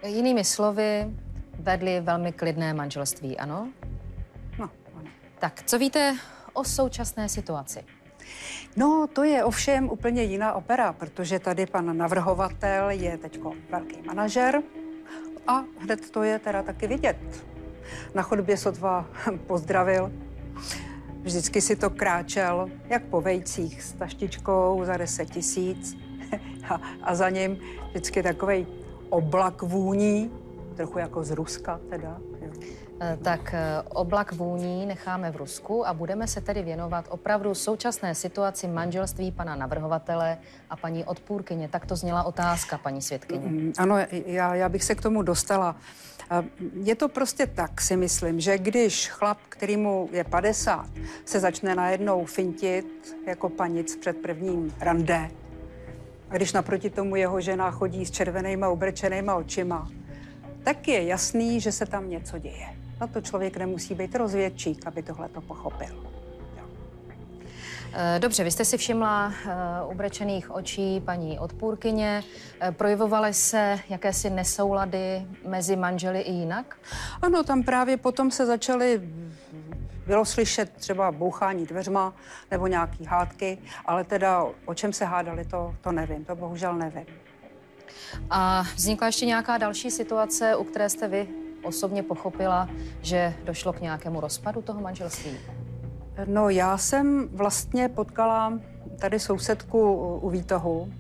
[SPEAKER 2] Jinými slovy, vedli velmi klidné manželství, ano?
[SPEAKER 7] No, ano.
[SPEAKER 2] Tak, co víte o současné situaci?
[SPEAKER 7] No, to je ovšem úplně jiná opera, protože tady pan navrhovatel je teďko velký manažer a hned to je teda taky vidět. Na chodbě sotva pozdravil. Vždycky si to kráčel, jak po vejcích, s taštičkou za 10 000 a za ním vždycky takovej oblak vůní trochu jako z Ruska teda. Jo.
[SPEAKER 2] Tak oblak vůní necháme v Rusku a budeme se tedy věnovat opravdu současné situaci manželství pana navrhovatele a paní odpůrkyně. Tak to zněla otázka, paní svědkyně.
[SPEAKER 7] Ano, já bych se k tomu dostala. Je to prostě tak, si myslím, že když chlap, kterýmu je 50, se začne najednou fintit jako panic před prvním rande, a když naproti tomu jeho žena chodí s červenýma, ubrečenýma očima, tak je jasný, že se tam něco děje. Na to člověk nemusí být rozvědčík, aby tohle to pochopil.
[SPEAKER 2] Dobře, vy jste si všimla ubrečených očí paní odpůrkyně. Projevovaly se jakési nesoulady mezi manželi i jinak?
[SPEAKER 7] Ano, tam právě potom se bylo slyšet třeba bouchání dveřma nebo nějaký hádky, ale teda o čem se hádali, to nevím, to bohužel nevím.
[SPEAKER 2] A vznikla ještě nějaká další situace, u které jste vy osobně pochopila, že došlo k nějakému rozpadu toho manželství?
[SPEAKER 7] No, já jsem vlastně potkala tady sousedku u výtahu.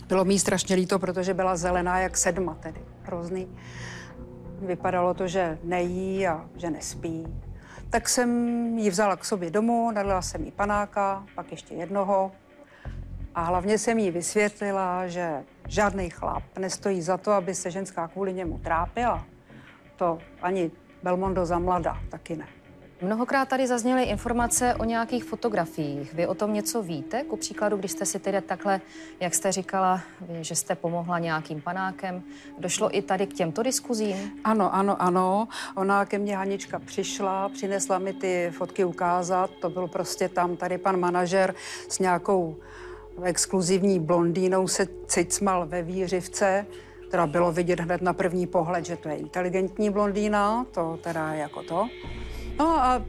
[SPEAKER 7] Bylo mi strašně líto, protože byla zelená jak sedma tedy, hrozný. Vypadalo to, že nejí a že nespí. Tak jsem ji vzala k sobě domů, nalila jsem jí panáka, pak ještě jednoho. A hlavně jsem jí vysvětlila, že žádný chlap nestojí za to, aby se ženská kvůli němu trápila. To ani Belmondo za mlada taky ne.
[SPEAKER 2] Mnohokrát tady zazněly informace o nějakých fotografiích. Vy o tom něco víte? Ku příkladu, když jste si tedy takhle, jak jste říkala, že jste pomohla nějakým panákem, došlo i tady k těmto diskuzím?
[SPEAKER 7] Ano. Ona ke mně Hanička přišla, přinesla mi ty fotky ukázat. To byl prostě tam tady pan manažer s nějakou exkluzivní blondýnou se cicmal ve výřivce. Teda bylo vidět hned na první pohled, že to je inteligentní blondýna, to teda je jako to. No a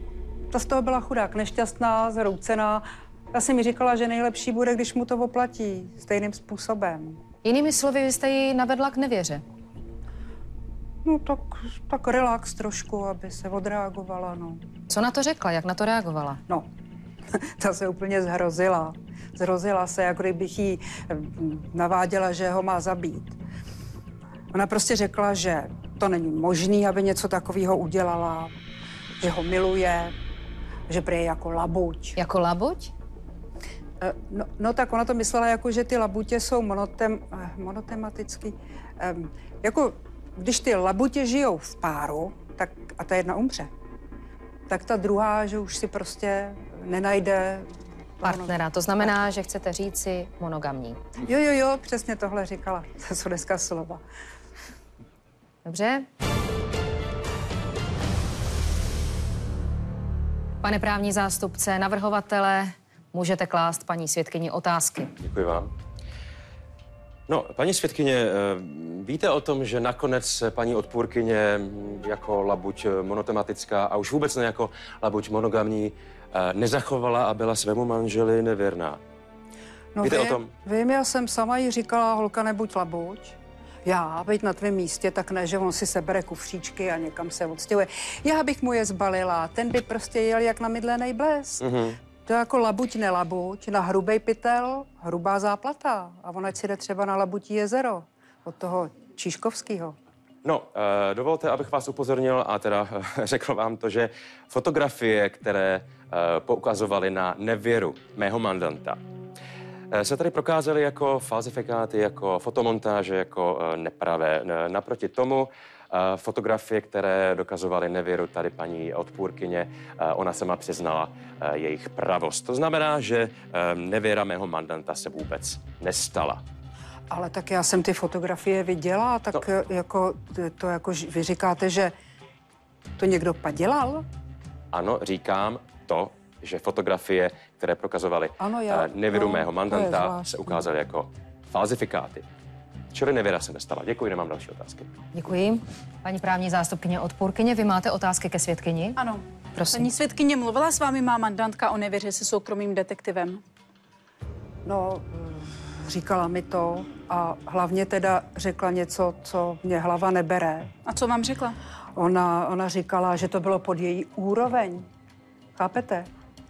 [SPEAKER 7] ta z toho byla chudák nešťastná, zhroucená. Já si mi říkala, že nejlepší bude, když mu to oplatí stejným způsobem.
[SPEAKER 2] Jinými slovy, vy jste ji navedla k nevěře?
[SPEAKER 7] No tak relax trošku, aby se odreagovala, no.
[SPEAKER 2] Co na to řekla? Jak na to reagovala?
[SPEAKER 7] No, ta se úplně zhrozila. Zhrozila se, jako kdybych jí naváděla, že ho má zabít. Ona prostě řekla, že to není možné, aby něco takového udělala, že ho miluje, že prý je jako labuť.
[SPEAKER 2] Jako labuť?
[SPEAKER 7] No tak ona to myslela jako, že ty labutě jsou monotematický. Jako když ty labutě žijou v páru, tak a ta jedna umře, tak ta druhá, že už si prostě nenajde
[SPEAKER 2] partnera. To znamená, že chcete říci monogamní.
[SPEAKER 7] Jo, přesně tohle říkala. To jsou dneska slova.
[SPEAKER 2] Dobře. Pane právní zástupce, navrhovatele, můžete klást paní svědkyni otázky.
[SPEAKER 5] Děkuji vám. No, paní svědkyně, víte o tom, že nakonec paní odpůrkyně jako labuť monotematická a už vůbec ne jako labuť monogamní nezachovala a byla svému manželi nevěrná?
[SPEAKER 7] No
[SPEAKER 5] víte o tom?
[SPEAKER 7] Vím, já jsem sama jí říkala, holka, nebuď labuť. Já, být na tvém místě, tak ne, že on si sebere kufříčky a někam se odstěhuje. Já bych mu je zbalila, ten by prostě jel jak namydlenej bles. Mm-hmm. To je jako labuť, nelabuť, na hrubej pytel, hrubá záplata. A on ať si jde třeba na Labutí jezero od toho Číškovského.
[SPEAKER 5] No, dovolte, abych vás upozornil a teda řekl vám to, že fotografie, které poukazovaly na nevěru mého mandanta, se tady prokázaly jako falzifikáty, jako fotomontáže, jako nepravé. Naproti tomu fotografie, které dokazovaly nevěru tady paní odpůrkyně, ona sama přiznala jejich pravost. To znamená, že nevěra mého mandanta se vůbec nestala.
[SPEAKER 7] Ale tak já jsem ty fotografie viděla, tak no. jako vy říkáte, že to někdo padělal?
[SPEAKER 5] Ano, říkám to, že fotografie, které prokazovaly nevěru mého mandanta, se ukázaly jako falzifikáty. Čili nevěra se nestala. Děkuji, nemám další otázky.
[SPEAKER 2] Děkuji. Paní právní zástupkyně odpůrkyně, vy máte otázky ke svědkyni?
[SPEAKER 6] Ano.
[SPEAKER 2] Prosím.
[SPEAKER 6] Paní svědkyně, mluvila s vámi má mandantka o nevěře se soukromým detektivem?
[SPEAKER 7] No, říkala mi to a hlavně teda řekla něco, co mě hlava nebere.
[SPEAKER 6] A co vám řekla?
[SPEAKER 7] Ona říkala, že to bylo pod její úroveň. Chápete?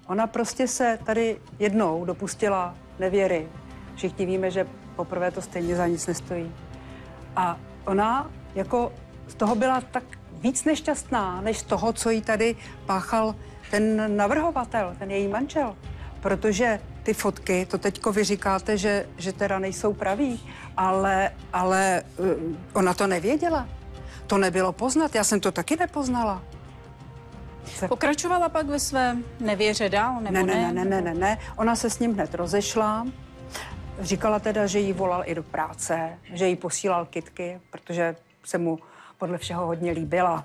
[SPEAKER 7] Ona prostě se tady jednou dopustila nevěry. Všichni víme, že poprvé to stejně za nic nestojí. A ona jako z toho byla tak víc nešťastná, než z toho, co jí tady páchal ten navrhovatel, ten její manžel. Protože ty fotky, to teďko vy říkáte, že teda nejsou pravý, ale ona to nevěděla. To nebylo poznat, já jsem to taky nepoznala.
[SPEAKER 6] Pokračovala pak ve své nevěře dál, nebo ne?
[SPEAKER 7] Ne. Ona se s ním hned rozešla. Říkala teda, že jí volal i do práce, že jí posílal kytky, protože se mu podle všeho hodně líbila.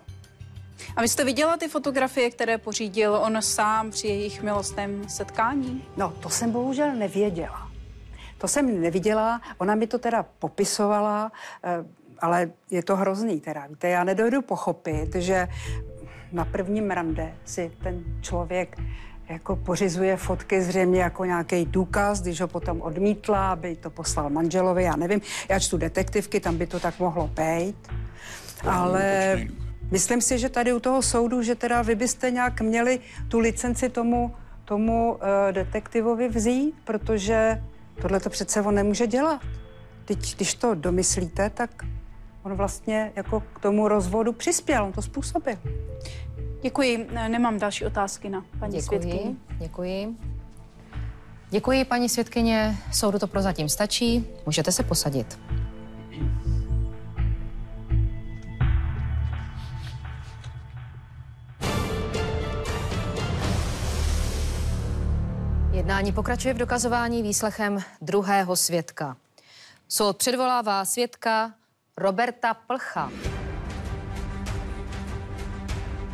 [SPEAKER 6] A vy jste viděla ty fotografie, které pořídil on sám při jejich milostném setkání?
[SPEAKER 7] No, to jsem bohužel nevěděla. To jsem neviděla, ona mi to teda popisovala, ale je to hrozný teda. Víte, já nedojdu pochopit, že na prvním rande si ten člověk jako pořizuje fotky zřejmě jako nějaký důkaz, když ho potom odmítla, aby to poslal manželovi, já nevím. Já čtu detektivky, tam by to tak mohlo být. Ale myslím si, že tady u toho soudu, že teda vy byste nějak měli tu licenci tomu detektivovi vzít, protože tohle to přece on nemůže dělat. Teď, když to domyslíte, tak on vlastně jako k tomu rozvodu přispěl, on to způsobil.
[SPEAKER 6] Děkuji, nemám další otázky na paní svědkyni.
[SPEAKER 2] Děkuji, paní svědkyně. Soudu to prozatím stačí. Můžete se posadit. Jednání pokračuje v dokazování výslechem druhého svědka. Soud předvolává svědka Roberta Plcha.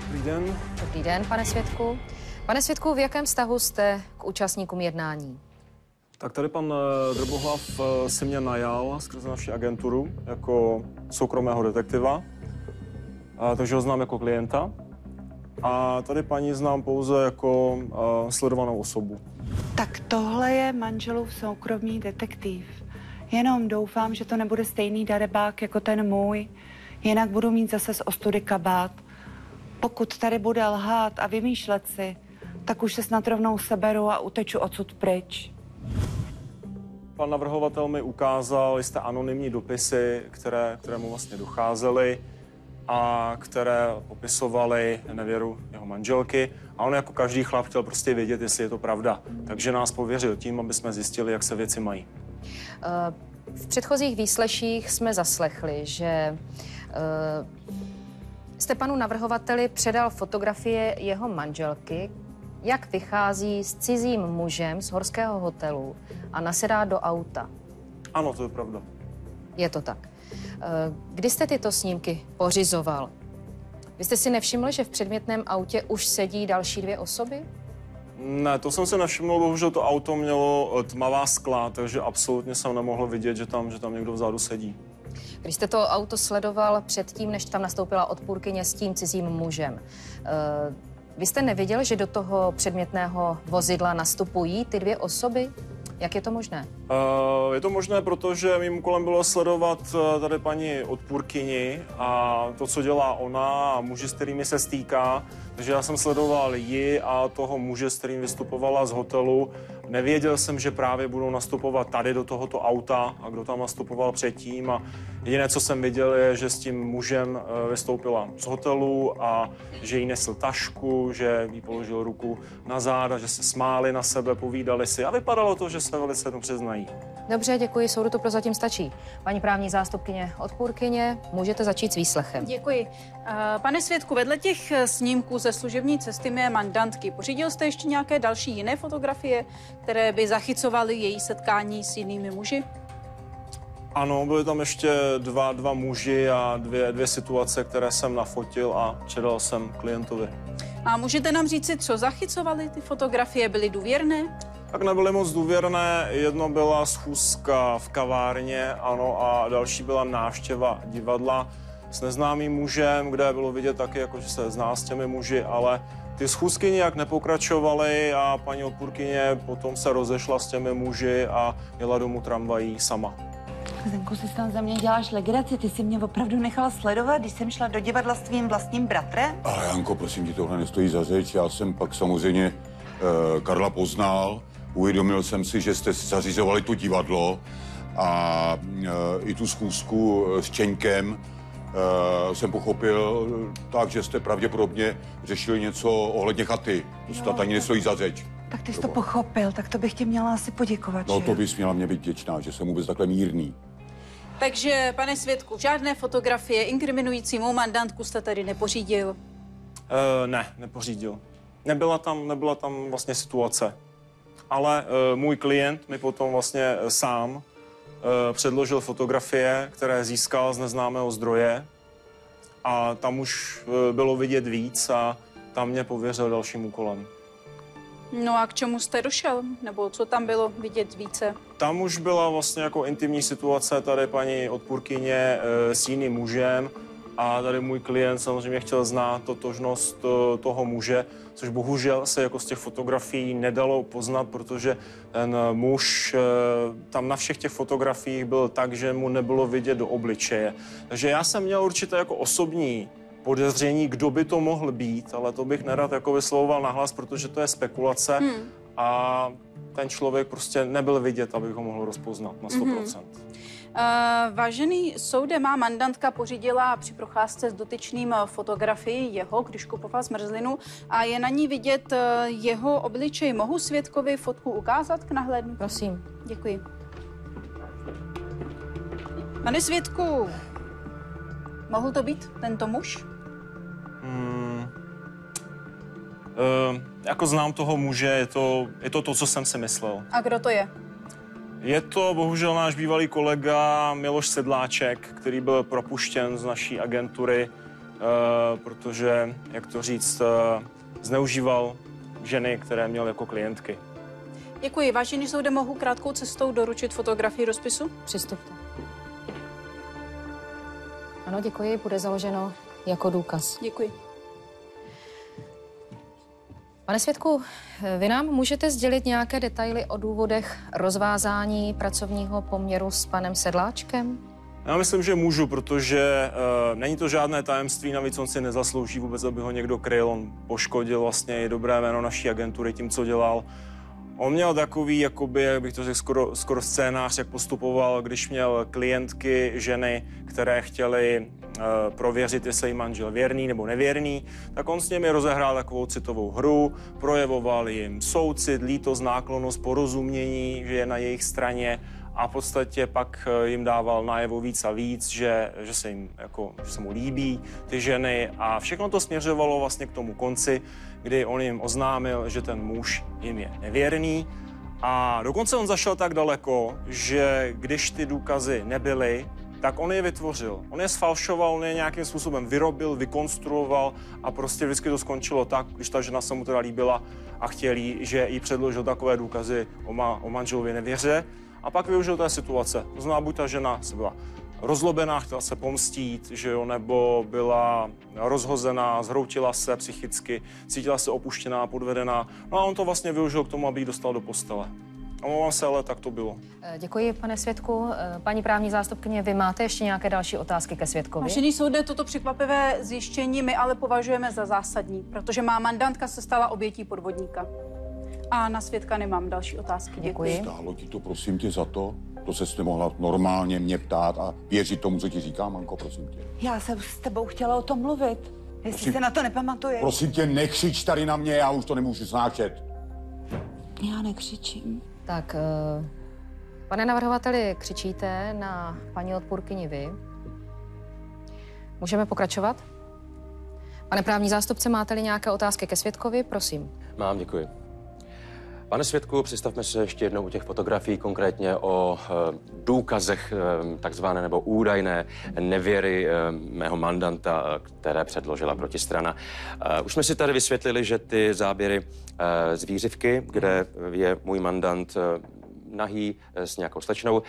[SPEAKER 8] Dobrý den.
[SPEAKER 2] Dobrý den, pane svědku. Pane svědku, v jakém vztahu jste k účastníkům jednání?
[SPEAKER 8] Tak tady pan Drbohlav si mě najal skrze naši agenturu jako soukromého detektiva, takže ho znám jako klienta. A tady paní znám pouze jako sledovanou osobu.
[SPEAKER 4] Tak tohle je manželův soukromý detektiv. Jenom doufám, že to nebude stejný darebák jako ten můj. Jinak budu mít zase z ostudy kabát. Pokud tady bude lhát a vymýšlet si, tak už se snad rovnou seberu a uteču odsud pryč.
[SPEAKER 8] Pan navrhovatel mi ukázal jisté anonymní dopisy, které mu vlastně docházely a které popisovaly nevěru jeho manželky. A on jako každý chlap chtěl prostě vědět, jestli je to pravda. Takže nás pověřil tím, aby jsme zjistili, jak se věci mají.
[SPEAKER 2] V předchozích výsleších jsme zaslechli, že jste panu navrhovateli předal fotografie jeho manželky, jak vychází s cizím mužem z horského hotelu a nasedá do auta.
[SPEAKER 8] Ano, to je pravda.
[SPEAKER 2] Je to tak. Kdy jste tyto snímky pořizoval? Vy jste si nevšiml, že v předmětném autě už sedí další dvě osoby?
[SPEAKER 8] Ne, to jsem si nevšiml, bohužel to auto mělo tmavá skla, takže absolutně jsem nemohl vidět, že tam někdo vzadu sedí.
[SPEAKER 2] Když jste to auto sledoval předtím, než tam nastoupila odpůrkyně s tím cizím mužem, vy jste neviděl, že do toho předmětného vozidla nastupují ty dvě osoby? Jak je to možné?
[SPEAKER 8] Je to možné, protože mým úkolem bylo sledovat tady paní odpůrkyni a to, co dělá ona a muži, s kterými se stýká. Takže já jsem sledoval ji a toho muže, s kterým vystupovala z hotelu. Nevěděl jsem, že právě budou nastupovat tady do tohoto auta a kdo tam nastupoval předtím. A jediné, co jsem viděl, je, že s tím mužem vystoupila z hotelu a že jí nesl tašku, že jí položil ruku na záda, že se smáli na sebe, povídali si a vypadalo to, že se velice dobře znají.
[SPEAKER 2] Dobře, děkuji, soudu to prozatím stačí. Paní právní zástupkyně odpůrkyně, můžete začít s výslechem.
[SPEAKER 6] Děkuji. Pane svědku, vedle těch snímků ze služební cesty mé mandantky, pořídil jste ještě nějaké další jiné fotografie, které by zachycovaly její setkání s jinými muži?
[SPEAKER 8] Ano, byly tam ještě dva muži a dvě situace, které jsem nafotil a předal jsem klientovi.
[SPEAKER 6] A můžete nám říci, co zachycovaly ty fotografie? Byly důvěrné?
[SPEAKER 8] Tak nebyly moc důvěrné. Jedno byla schůzka v kavárně, ano, a další byla návštěva divadla s neznámým mužem, kde bylo vidět taky, jako, že se zná s těmi muži, ale ty schůzky nějak nepokračovaly a paní odpůrkyně potom se rozešla s těmi muži a jela domů tramvají sama.
[SPEAKER 4] Zenku, si tam za mě děláš legraci, ty jsi mě opravdu nechala sledovat, když jsem šla do divadla s tvým vlastním bratrem?
[SPEAKER 3] Ale Janko, prosím ti, tohle nestojí za řeč. Já jsem pak samozřejmě Karla poznal, uvědomil jsem si, že jste zařizovali to divadlo a i tu schůzku s Čeňkem. jsem pochopil tak, že jste pravděpodobně řešili něco ohledně chaty. To snad ani nestojí za řeč.
[SPEAKER 4] Tak ty jsi to pochopil, tak to bych ti měla asi poděkovat,
[SPEAKER 3] No
[SPEAKER 4] že?
[SPEAKER 3] to bys měla mě být vděčná, že jsem vůbec takhle mírný.
[SPEAKER 6] Takže, pane svědku, žádné fotografie inkriminující mou mandantku jste tedy nepořídil?
[SPEAKER 8] Ne, nepořídil. Nebyla tam vlastně situace. Ale můj klient mi potom vlastně sám předložil fotografie, které získal z neznámého zdroje a tam už bylo vidět víc a tam mě pověřil dalším úkolem.
[SPEAKER 6] No a k čemu jste došel? Nebo co tam bylo vidět více?
[SPEAKER 8] Tam už byla vlastně jako intimní situace tady paní odpůrkyně s jiným mužem a tady můj klient samozřejmě chtěl znát totožnost toho muže, což bohužel se jako z těch fotografií nedalo poznat, protože ten muž tam na všech těch fotografiích byl tak, že mu nebylo vidět do obličeje. Takže já jsem měl určitě jako osobní podezření, kdo by to mohl být, ale to bych nerad jako vyslovoval nahlas, protože to je spekulace a ten člověk prostě nebyl vidět, abych ho mohl rozpoznat na 100%.
[SPEAKER 6] Vážený soude, má mandantka pořídila při procházce s dotyčným fotografii jeho, když kupoval zmrzlinu a je na ní vidět jeho obličej. Mohu svědkovi fotku ukázat k nahlédnutí?
[SPEAKER 2] Prosím.
[SPEAKER 6] Děkuji. Pane svědku, mohl to být tento muž?
[SPEAKER 8] Jako znám toho muže, je to, co jsem si myslel.
[SPEAKER 6] A kdo to je?
[SPEAKER 8] Je to bohužel náš bývalý kolega Miloš Sedláček, který byl propuštěn z naší agentury, protože, jak to říct, zneužíval ženy, které měl jako klientky.
[SPEAKER 6] Děkuji. Vážený soude, mohu krátkou cestou doručit fotografii rozpisu?
[SPEAKER 2] Přistupte. Ano, děkuji, bude založeno jako důkaz.
[SPEAKER 6] Děkuji.
[SPEAKER 2] Pane svědku, vy nám můžete sdělit nějaké detaily o důvodech rozvázání pracovního poměru s panem Sedláčkem?
[SPEAKER 8] Já myslím, že můžu, protože není to žádné tajemství, navíc on si nezaslouží vůbec, aby ho někdo kryl. On poškodil vlastně i dobré jméno naší agentury tím, co dělal. On měl takový, jakoby, jak bych to řekl, skoro scénář, jak postupoval, když měl klientky, ženy, které chtěly prověřit, jestli je manžel věrný nebo nevěrný, tak on s nimi rozehrál takovou citovou hru, projevoval jim soucit, lítost, náklonnost, porozumění, že je na jejich straně a v podstatě pak jim dával najevo víc a víc, že se jim jako, že se mu líbí ty ženy a všechno to směřovalo vlastně k tomu konci, kdy on jim oznámil, že ten muž jim je nevěrný a dokonce on zašel tak daleko, že když ty důkazy nebyly, tak on je vytvořil. On je sfalšoval, on je nějakým způsobem vyrobil, vykonstruoval a prostě vždycky to skončilo tak, když ta žena se mu teda líbila a chtěl jí, že jí předložil takové důkazy o manželově nevěře a pak využil té situace. To znamená, buď ta žena se byla rozlobená, chtěla se pomstít, že jo, nebo byla rozhozená, zhroutila se psychicky, cítila se opuštěná, podvedená. No a on to vlastně využil k tomu, aby ji dostal do postele. Omlouvám se, ale tak to bylo.
[SPEAKER 2] Děkuji, pane svědku. Paní právní zástupkyně, vy máte ještě nějaké další otázky ke svědkovi?
[SPEAKER 6] Vážený soude, toto překvapivé zjištění my ale považujeme za zásadní, protože má mandantka se stala obětí podvodníka. A na svědka nemám další otázky. Děkuji.
[SPEAKER 3] Stálo ti to, prosím tě, za to? To ses nemohla normálně mě ptát a věřit tomu, co ti říkám, Manko, prosím tě.
[SPEAKER 4] Já jsem s tebou chtěla o tom mluvit. Jestli
[SPEAKER 3] Prosím.
[SPEAKER 4] se na to nepamatuješ.
[SPEAKER 3] Prosím tě, nekřič tady na mě, já už to nemůžu snášet.
[SPEAKER 4] Já nekřičím.
[SPEAKER 2] Tak, pane navrhovateli, křičíte na paní odpůrkyni vy. Můžeme pokračovat? Pane právní zástupce, máte-li nějaké otázky ke svědkovi? Prosím.
[SPEAKER 5] Mám, děkuji. Pane svědku, představme se ještě jednou u těch fotografií, konkrétně o důkazech takzvané nebo údajné nevěry mého mandanta, které předložila protistrana. Už jsme si tady vysvětlili, že ty záběry z výřivky, kde je můj mandant nahý s nějakou slečnou,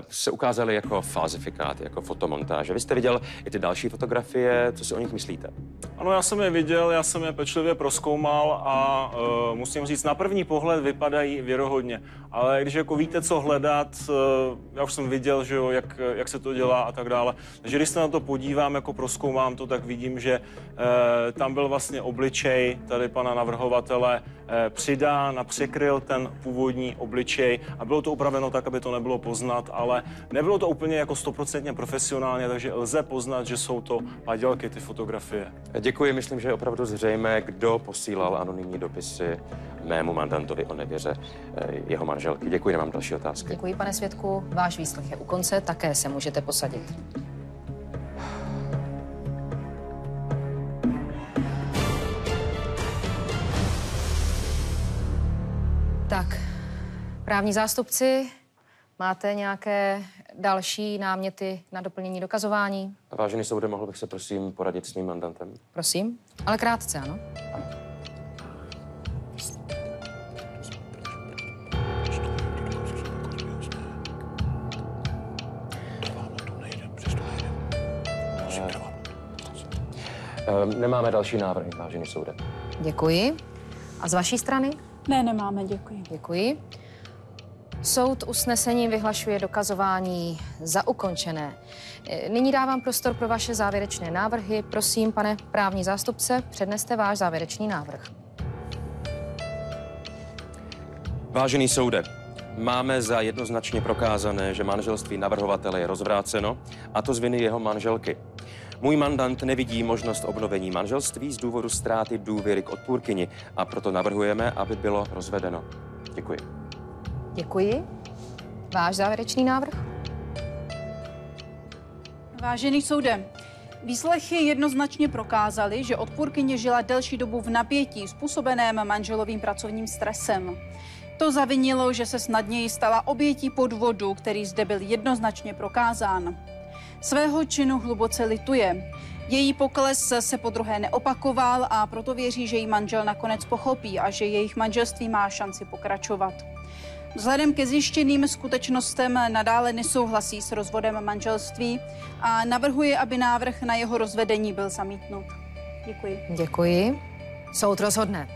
[SPEAKER 5] se ukázaly jako falzifikát, jako fotomontáže. Vy jste viděl i ty další fotografie, co si o nich myslíte?
[SPEAKER 8] Ano, já jsem je viděl, já jsem je pečlivě prozkoumal a musím říct, na první pohled vypadají věrohodně. Ale když jako víte, co hledat, já už jsem viděl, že jo, jak se to dělá a tak dále. Takže když se na to podívám, jako prozkoumám to, tak vidím, že tam byl vlastně obličej tady pana navrhovatele přidán a překryl ten původní obličej a bylo to upraveno tak, aby to nebylo poznat, ale nebylo to úplně jako 100% profesionálně, takže lze poznat, že jsou to padělky, ty fotografie.
[SPEAKER 5] Děkuji, myslím, že je opravdu zřejmé, kdo posílal anonymní dopisy mému mandantovi o nevěře jeho manželky. Děkuji, nemám další otázky.
[SPEAKER 2] Děkuji, pane svědku. Váš výslech je u konce, také se můžete posadit. Tak, právní zástupci, máte nějaké další náměty na doplnění dokazování?
[SPEAKER 5] Vážený soude, mohl bych se prosím poradit s mým mandantem?
[SPEAKER 2] Prosím, ale krátce, ano?
[SPEAKER 5] Nemáme další návrhy, vážený soude.
[SPEAKER 2] Děkuji. A z vaší strany?
[SPEAKER 6] Ne, nemáme, děkuji.
[SPEAKER 2] Děkuji. Soud usnesením vyhlašuje dokazování za ukončené. Nyní dávám prostor pro vaše závěrečné návrhy. Prosím, pane právní zástupce, předneste váš závěrečný návrh.
[SPEAKER 5] Vážený soude, máme za jednoznačně prokázané, že manželství navrhovatele je rozvráceno, a to z viny jeho manželky. Můj mandant nevidí možnost obnovení manželství z důvodu ztráty důvěry k odpůrkyni a proto navrhujeme, aby bylo rozvedeno. Děkuji.
[SPEAKER 2] Děkuji. Váš závěrečný návrh?
[SPEAKER 6] Vážený soude, výslechy jednoznačně prokázaly, že odpůrkyně žila delší dobu v napětí způsobeném manželovým pracovním stresem. To zavinilo, že se snadněji stala obětí podvodu, který zde byl jednoznačně prokázán. Svého činu hluboce lituje. Její pokles se podruhé neopakoval a proto věří, že jí manžel nakonec pochopí a že jejich manželství má šanci pokračovat. Vzhledem ke zjištěným skutečnostem nadále nesouhlasí s rozvodem manželství a navrhuje, aby návrh na jeho rozvedení byl zamítnut. Děkuji.
[SPEAKER 2] Děkuji. Soud rozhodne.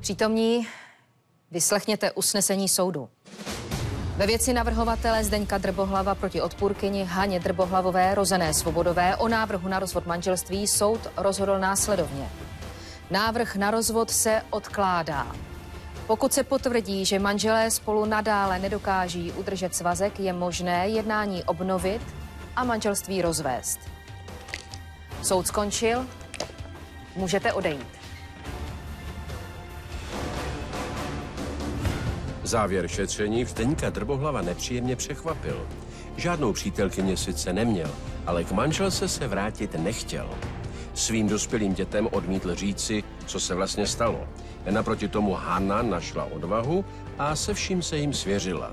[SPEAKER 2] Přítomní, vyslechněte usnesení soudu. Ve věci navrhovatele Zdeňka Drbohlava proti odpůrkyni Haně Drbohlavové, rozené Svobodové, o návrhu na rozvod manželství soud rozhodl následovně. Návrh na rozvod se odkládá. Pokud se potvrdí, že manželé spolu nadále nedokáží udržet svazek, je možné jednání obnovit a manželství rozvést. Soud skončil, můžete odejít.
[SPEAKER 1] Závěr šetření Zdeňka Drbohlava nepříjemně překvapil. Žádnou přítelkyni sice neměl, ale k manželce se vrátit nechtěl. Svým dospělým dětem odmítl říci, co se vlastně stalo. Naproti tomu Hana našla odvahu a se vším se jim svěřila.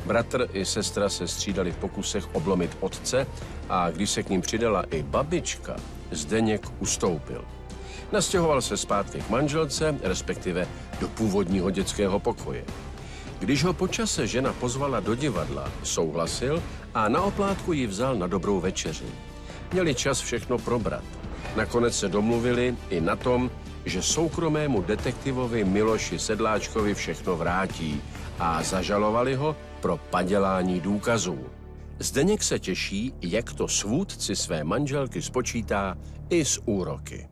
[SPEAKER 1] Bratr i sestra se střídali v pokusech oblomit otce a když se k ním přidala i babička, Zdeněk ustoupil. Nastěhoval se zpátky k manželce, respektive do původního dětského pokoje. Když ho po čase žena pozvala do divadla, souhlasil a na oplátku ji vzal na dobrou večeři. Měli čas všechno probrat. Nakonec se domluvili i na tom, že soukromému detektivovi Miloši Sedláčkovi všechno vrátí a zažalovali ho pro padělání důkazů. Zdeněk se těší, jak to svůdci své manželky spočítá i s úroky.